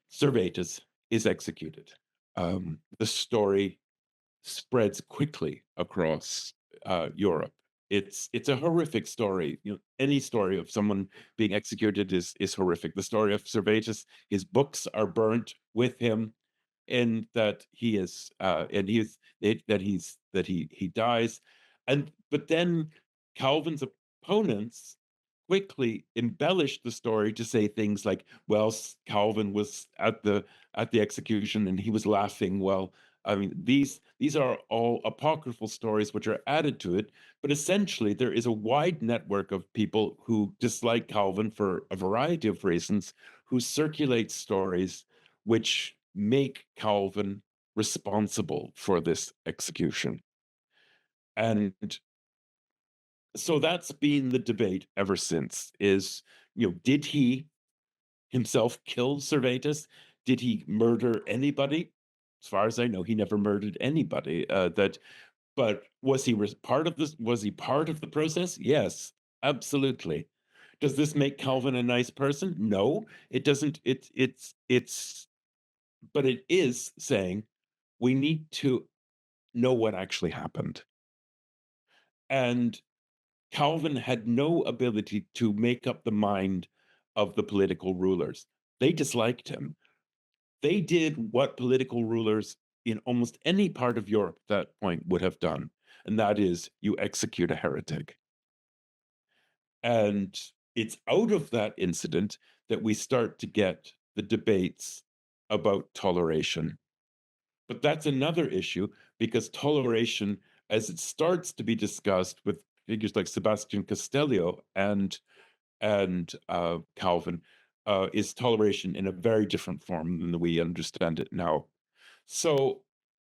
Servetus is executed. The story spreads quickly across Europe. It's a horrific story. Any story of someone being executed is horrific. The story of Servetus, his books are burnt with him, and that he is and he is that he dies, but then Calvin's opponents quickly embellished the story to say things like, well, Calvin was at the execution and he was laughing. Well, I mean, these are all apocryphal stories which are added to it, but essentially there is a wide network of people who dislike Calvin for a variety of reasons, who circulate stories which make Calvin responsible for this execution. And so that's been the debate ever since, is, did he himself kill Servetus? Did he murder anybody? As far as I know, he never murdered anybody. But was he part of this? Was he part of the process? Yes, absolutely. Does this make Calvin a nice person? No, it doesn't. But it is saying we need to know what actually happened. And Calvin had no ability to make up the mind of the political rulers. They disliked him. They did what political rulers in almost any part of Europe at that point would have done, and that is you execute a heretic. And it's out of that incident that we start to get the debates about toleration. But that's another issue, because toleration, as it starts to be discussed with figures like Sebastian Castellio and Calvin, is toleration in a very different form than we understand it now. So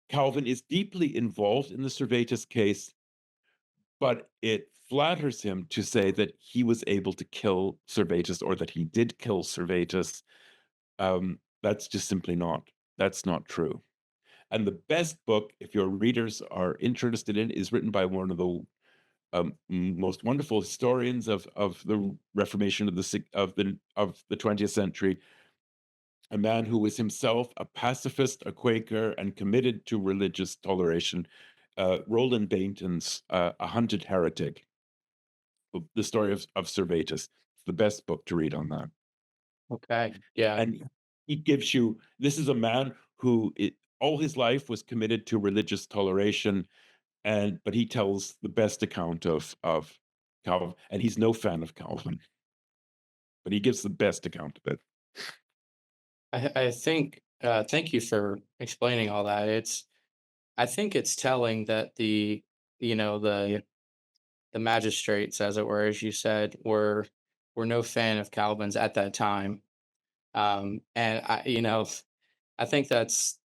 Calvin is deeply involved in the Servetus case, but it flatters him to say that he was able to kill Servetus, or that he did kill Servetus. That's just simply not. That's not true. And the best book, if your readers are interested in, is written by one of the most wonderful historians of the Reformation of the 20th century, a man who was himself a pacifist, a Quaker, and committed to religious toleration. Roland Bainton's A Hunted Heretic, the story of Servetus. It's the best book to read on that. Okay. Yeah. And he gives you, this is a man who all his life was committed to religious toleration, but he tells the best account of Calvin, and he's no fan of Calvin. but he gives the best account of it. I think thank you for explaining all that. I think it's telling that you know the magistrates, as it were, as you said, were no fan of Calvin's at that time. And I think that's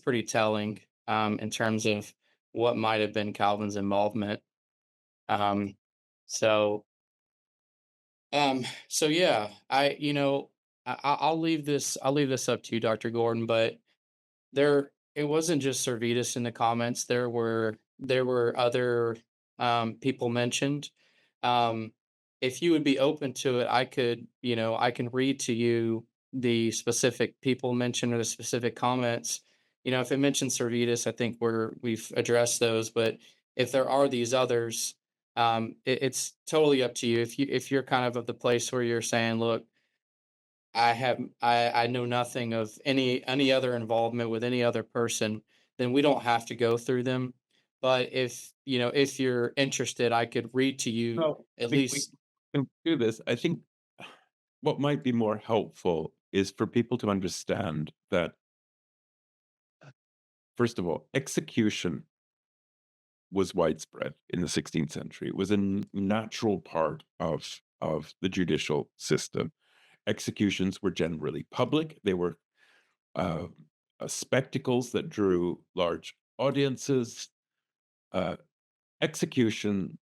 pretty telling in terms of what might have been Calvin's involvement. Um, so so yeah, I'll leave this up to you, Dr. Gordon, but there it wasn't just Servetus in the comments. There were other people mentioned. Um, if you would be open to it, I can read to you the specific people mentioned or the specific comments. If it mentions Servetus, I think we've addressed those. But if there are these others, it's totally up to you. If you're kind of the place where you're saying, look, I know nothing of any other involvement with any other person, then we don't have to go through them. But if you're interested, I could read to you Well, at we least. can do this. I think what might be more helpful is for people to understand that, first of all, execution was widespread in the 16th century. It was a natural part of the judicial system. Executions were generally public. They were uh, spectacles that drew large audiences. Uh, Execution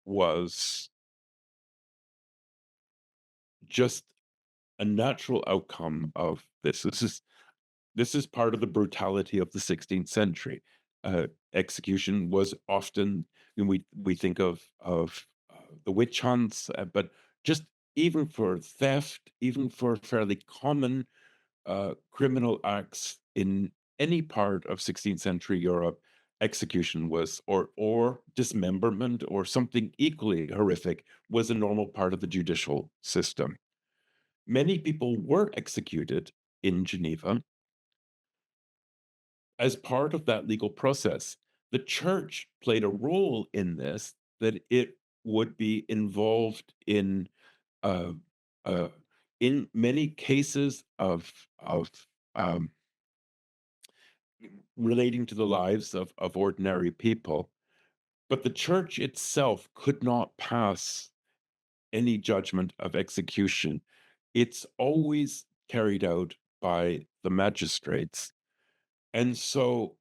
was just a natural outcome of this. This is part of the brutality of the 16th century. Execution was often, we think of the witch hunts, but just even for theft, even for fairly common criminal acts in any part of 16th century Europe, execution was, or dismemberment, or something equally horrific, was a normal part of the judicial system. Many people were executed in Geneva as part of that legal process. The church played a role in this, that it would be involved uh, uh, in many cases of um, relating to the lives of ordinary people. But the church itself could not pass any judgment of execution. It's always carried out by the magistrates. And so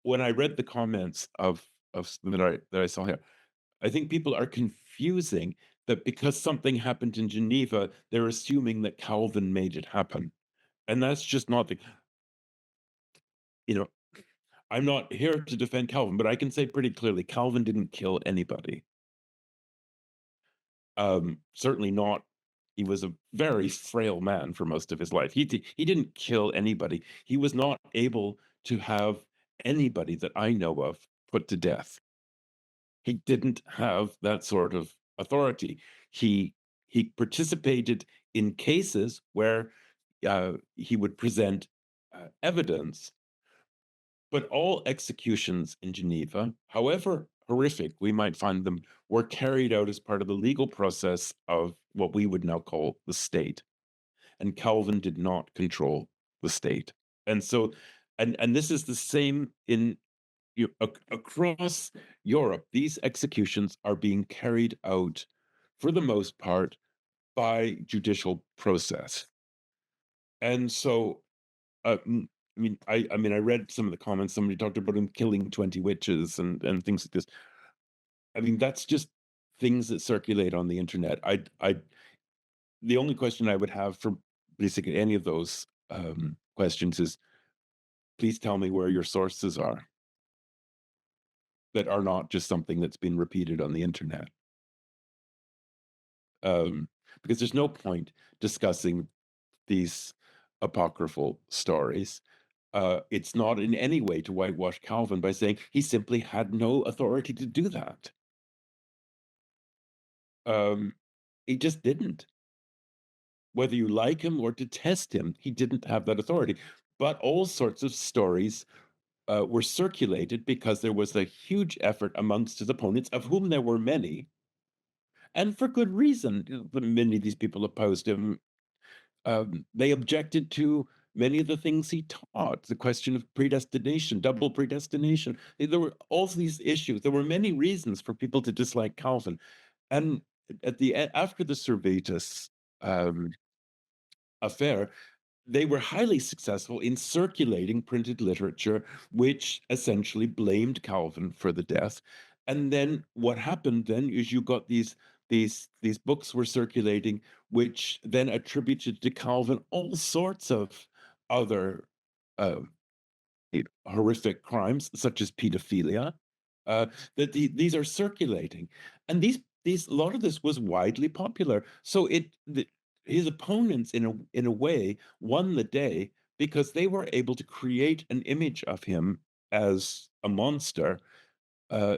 when I read the comments of that I saw here, I think people are confusing that because something happened in Geneva, they're assuming that Calvin made it happen. And that's just not the, you know, I'm not here to defend Calvin, but I can say pretty clearly Calvin didn't kill anybody. Certainly not. He was a very frail man for most of his life. He didn't kill anybody. He was not able to have anybody that I know of put to death. He didn't have that sort of authority. He he participated in cases where he would present evidence, but all executions in Geneva, however horrific we might find them, were carried out as part of the legal process of what we would now call the state. And Calvin did not control the state. And so, and this is the same in across Europe. These executions are being carried out, for the most part, by judicial process. And so I read some of the comments. Somebody talked about him killing 20 witches and things like this. I mean, that's just things that circulate on the internet. The only question I would have for basically any of those questions is, please tell me where your sources are that are not just something that's been repeated on the internet. Because there's no point discussing these apocryphal stories. It's not in any way to whitewash Calvin by saying he simply had no authority to do that. Um, he just didn't. Whether you like him or detest him, he didn't have that authority. But all sorts of stories were circulated because there was a huge effort amongst his opponents, of whom there were many. and for good reason. Many of these people opposed him. They objected to many of the things he taught, the question of predestination, double predestination. There were all these issues. There were many reasons for people to dislike Calvin. And after the Servetus um, affair, they were highly successful in circulating printed literature, which essentially blamed Calvin for the death. And then what happened then is you got these books were circulating, which then attributed to Calvin all sorts of other uh, horrific crimes, such as pedophilia, uh, these are circulating, and these a lot of this was widely popular. So his opponents, in a way, won the day because they were able to create an image of him as a monster, uh,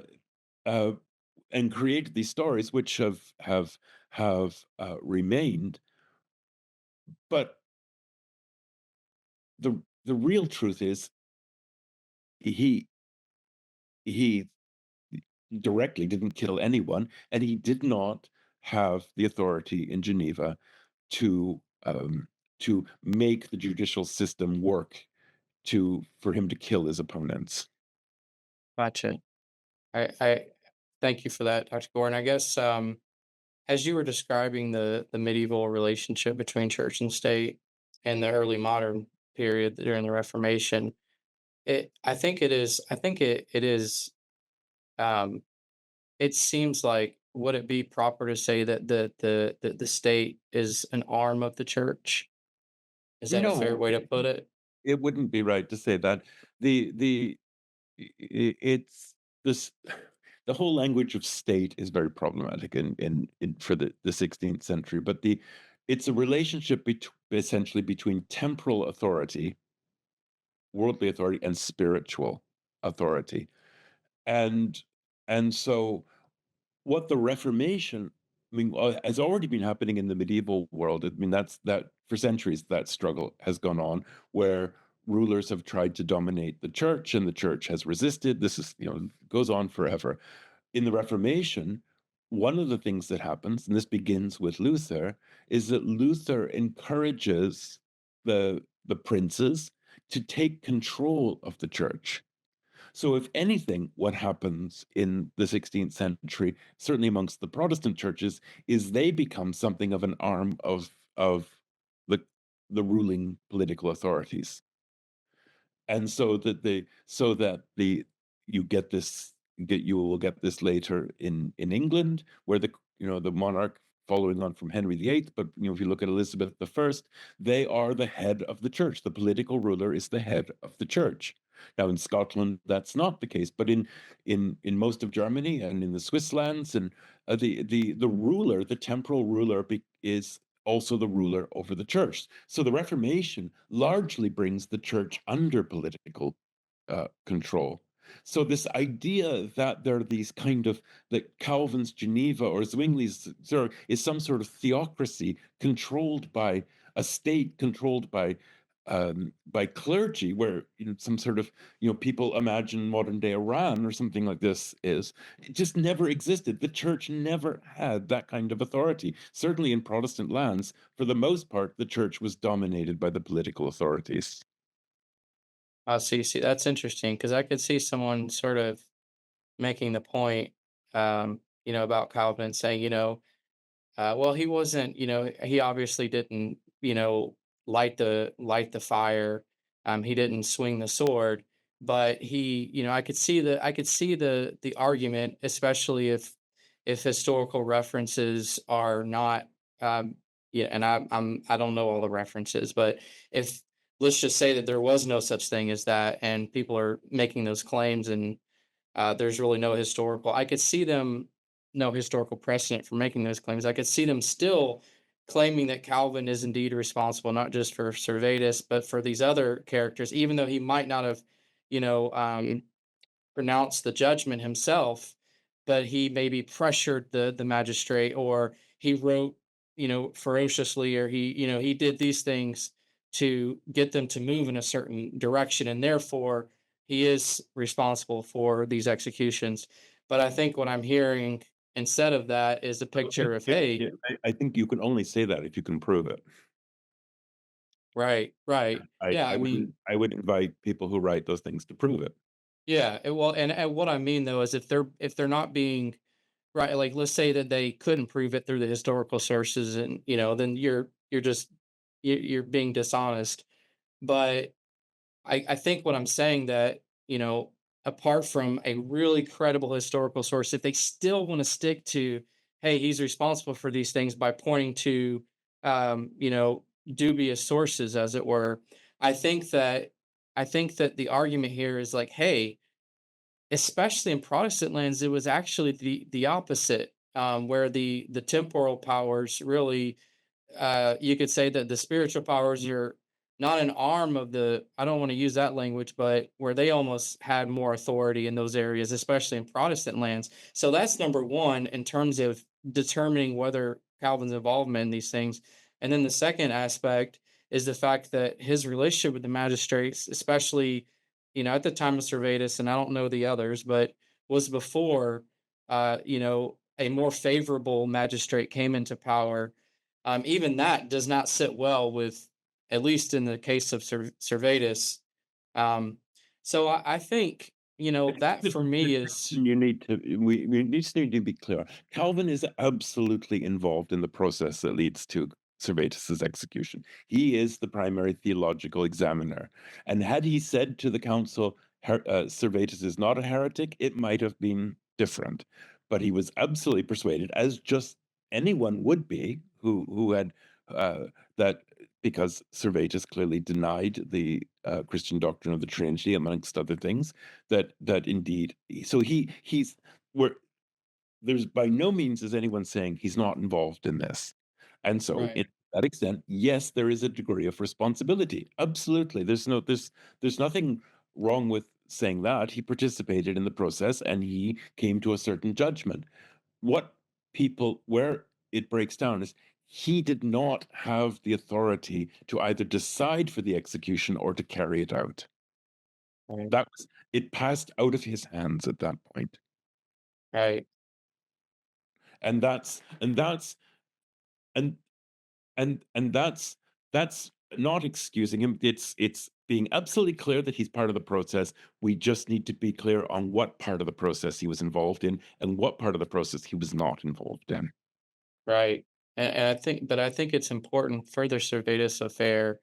uh, and create these stories which have remained. But the real truth is he he directly didn't kill anyone, and he did not have the authority in Geneva to to make the judicial system work to for him to kill his opponents. Gotcha. I thank you for that, Dr. Gordon. I guess as you were describing the medieval relationship between church and state and the early modern period during the Reformation, I think it is. I think it is. Um, it seems like, would it be proper to say that the state is an arm of the church? Is that a fair No, way to put it? it wouldn't be right to say that. The it's this the whole language of state is very problematic in for the 16th century, but the it's a relationship essentially between temporal authority, worldly authority, and spiritual authority. And and so what the Reformation, I mean, has already been happening in the medieval world. I mean, that for centuries that struggle has gone on, where rulers have tried to dominate the church, and the church has resisted. This is, goes on forever. In the Reformation, one of the things that happens, and this begins with Luther, is that Luther encourages the princes to take control of the church. So, if anything, what happens in the 16th century, certainly amongst the Protestant churches, is they become something of an arm of the the ruling political authorities. And so that the you get this get you will get this later in England, where the monarch, following on from Henry VIII, but if you look at Elizabeth I, they are the head of the church. The political ruler is the head of the church. Now in Scotland that's not the case, but in most of Germany and in the Swiss lands, and the ruler, the temporal ruler, is also the ruler over the church. So the Reformation largely brings the church under political control. So this idea that there are these kind of, that Calvin's Geneva or Zwingli's Zurich is some sort of theocracy controlled by a state, controlled by clergy, where some sort of people imagine modern day Iran or something like this is, it just never existed. The church never had that kind of authority. Certainly in Protestant lands, for the most part, the church was dominated by the political authorities. See, that's interesting because I could see someone sort of making the point, about Calvin, saying, well, he wasn't, he obviously didn't, light the fire. He didn't swing the sword, but he, I could see the argument, especially if historical references are not, um, yeah, and I don't know all the references, but if let's just say that there was no such thing as that, and people are making those claims, and there's really I could see them, no historical precedent for making those claims. I could see them still claiming that Calvin is indeed responsible, not just for Servetus, but for these other characters, even though he might not have, you know, um, pronounced the judgment himself, but he maybe pressured the magistrate, or he wrote, ferociously, or he did these things to get them to move in a certain direction, and therefore he is responsible for these executions. But I think what I'm hearing instead of that is a picture of, hey, Yeah, I think you can only say that if you can prove it. right, right. Yeah, I mean, I would invite people who write those things to prove it. yeah, well, and what I mean though is if they're not being right, like let's say that they couldn't prove it through the historical sources, and then you're just you're being dishonest. But I think what I'm saying that, apart from a really credible historical source, if they still want to stick to, hey, he's responsible for these things by pointing to, dubious sources, as it were, I think that the argument here is like, hey, especially in Protestant lands, it was actually the opposite, where the temporal powers really, you could say that the spiritual powers are not an arm of the, I don't want to use that language, but where they almost had more authority in those areas, especially in Protestant lands. So that's number one in terms of determining whether Calvin's involvement in these things. And then the second aspect is the fact that his relationship with the magistrates, especially, at the time of Servetus, and I don't know the others, but was before, a more favorable magistrate came into power. Even that does not sit well with, at least in the case of Servetus. Um, so I think, I that think for that me is you need to we just need to be clear. Calvin is absolutely involved in the process that leads to Servetus's execution. He is the primary theological examiner, and had he said to the council, Servetus is not a heretic, it might have been different. But he was absolutely persuaded, as just anyone would be, who had that, because Servetus clearly denied the Christian doctrine of the Trinity, amongst other things, that indeed, so he's where there's by no means is anyone saying he's not involved in this. And so right, in that extent, yes, there is a degree of responsibility. Absolutely. There's nothing wrong with saying that. He participated in the process and he came to a certain judgment. What people where it breaks down is he did not have the authority to either decide for the execution or to carry it out. right, That was it passed out of his hands at that point. right, And and that's not excusing him. It's being absolutely clear that he's part of the process. We just need to be clear on what part of the process he was involved in and what part of the process he was not involved in. right. And I think it's important for the Servetus affair,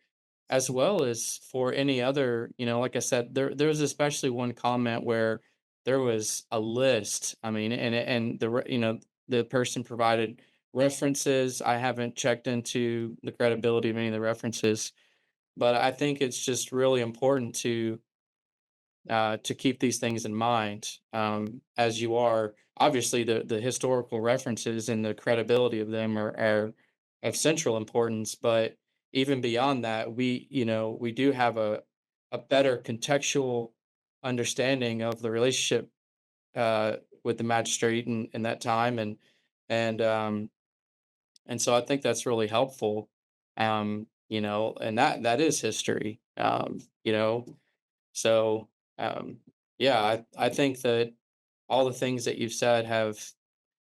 as well as for any other, like I said, there was especially one comment where there was a list. I mean, and the person provided references. I haven't checked into the credibility of any of the references, but I think it's just really important to keep these things in mind, as you are obviously the historical references and the credibility of them are of central importance. But even beyond that, we do have a better contextual understanding of the relationship, with the magistrate in that time, and um, and so I think that's really helpful. And that is history. So, um, yeah, I think that all the things that you've said have,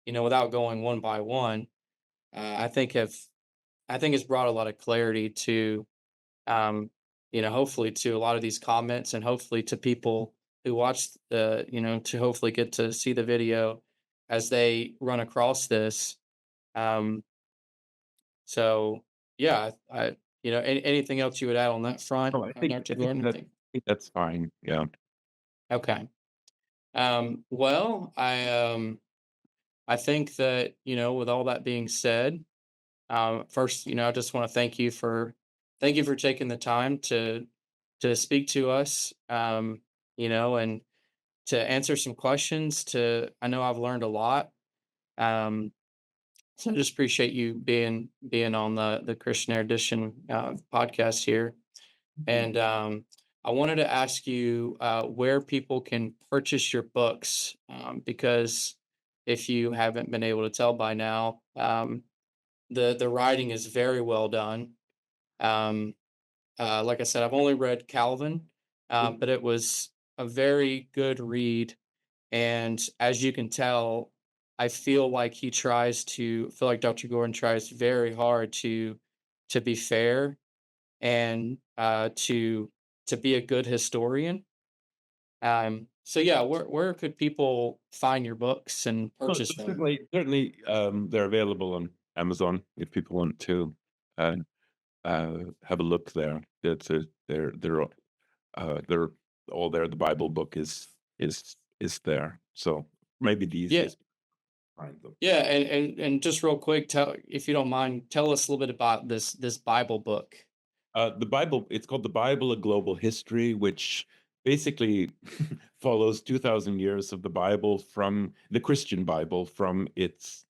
without going one by one, I think it's brought a lot of clarity to, hopefully to a lot of these comments, and hopefully to people who watch to hopefully get to see the video as they run across this. Um, so yeah, anything else you would add on that front, Oh, Dr. Gordon? I think that's fine. Yeah. Okay. Well, I think that, with all that being said, first, I just want to thank you for taking the time to speak to us, and to answer some questions. I know I've learned a lot. Um, so I just appreciate you being on the Christian Erudition podcast here. And I wanted to ask you where people can purchase your books, because if you haven't been able to tell by now, the writing is very well done. Um, like I said, I've only read Calvin, but it was a very good read. And as you can tell, I feel like Dr. Gordon tries very hard to be fair and to be a good historian. So yeah, where could people find your books and Well, purchase them? certainly, they're available on Amazon if people want to uh, have a look there. They're all there. The Bible book is there. So maybe the Yeah, easiest to find them. yeah, and just real quick, tell if you don't mind, tell us a little bit about this Bible book. The Bible, it's called The Bible, A Global History, which basically follows 2,000 years of the Bible from the Christian Bible from its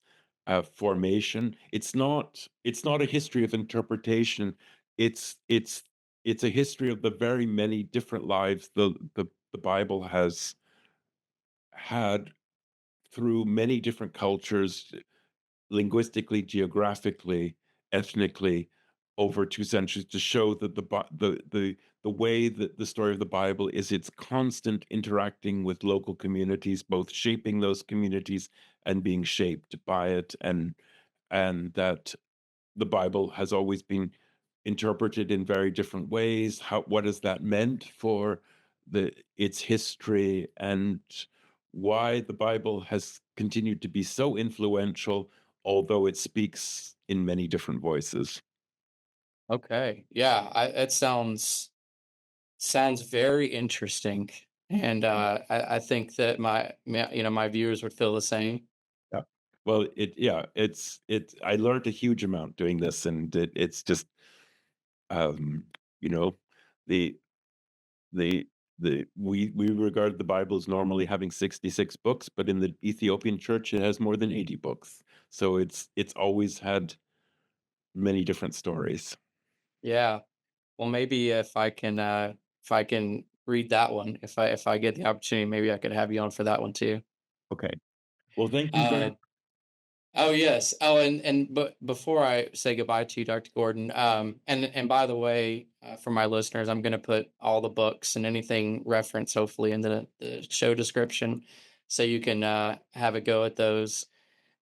formation. It's not a history of interpretation. It's it's a history of the very many different lives the Bible has had through many different cultures, linguistically, geographically, ethnically, over 2 centuries, to show that the way that the story of the Bible is its constant interacting with local communities, both shaping those communities and being shaped by it, and that the Bible has always been interpreted in very different ways. What has that meant for its history, and why the Bible has continued to be so influential, although it speaks in many different voices. Okay, yeah, it sounds very interesting, and I think that my viewers would feel the same. Yeah. Well, I learned a huge amount doing this, and it's just um, you know, the the we regard the Bible as normally having 66 books, but in the Ethiopian church it has more than 80 books. So it's always had many different stories. Yeah. Well, maybe if I can read that one, if I get the opportunity, maybe I could have you on for that one too. Okay. Well, thank you very Uh, much. oh yes. Oh, and but before I say goodbye to you, Dr. Gordon, and by the way, for my listeners, I'm going to put all the books and anything reference hopefully in the show description, so you can have a go at those.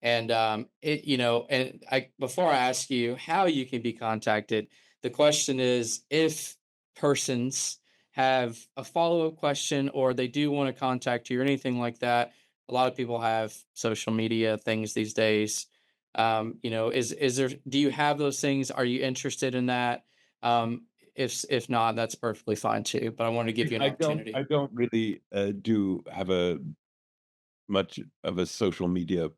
And and I before I ask you how you can be contacted, the question is if persons have a follow-up question or they do want to contact you or anything like that. A lot of people have social media things these days. Is there do you have those things? Are you interested in that? If not, that's perfectly fine too. But I want to give you an I opportunity. don't really do have a much of a social media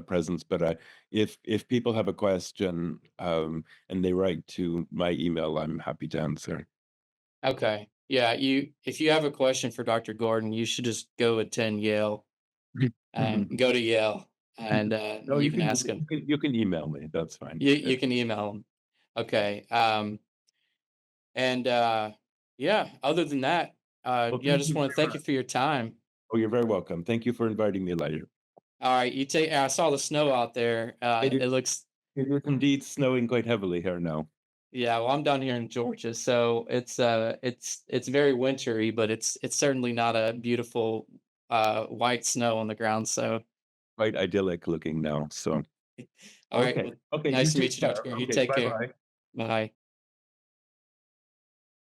presence, but if people have a question and they write to my email, I'm happy to answer. Okay. Yeah, you if you have a question for Dr. Gordon, you should just go attend Yale and Mhm. go to Yale and No, you can ask him. you can email me. That's fine. You can email him. Okay. And yeah, other than that, Well, yeah, I thank just you want to very thank much. you for your time. Oh, you're very welcome. Thank you for inviting me later. All right, you take I saw the snow out there. It is, It looks it is indeed snowing quite heavily here now. yeah, well, I'm down here in Georgia, so it's very wintry, but it's certainly not a beautiful white snow on the ground, so Quite idyllic looking now. So, all right. okay. Well, Okay. You nice to take meet you, Dr. care. Gordon. You Okay. take Bye care. bye. Bye.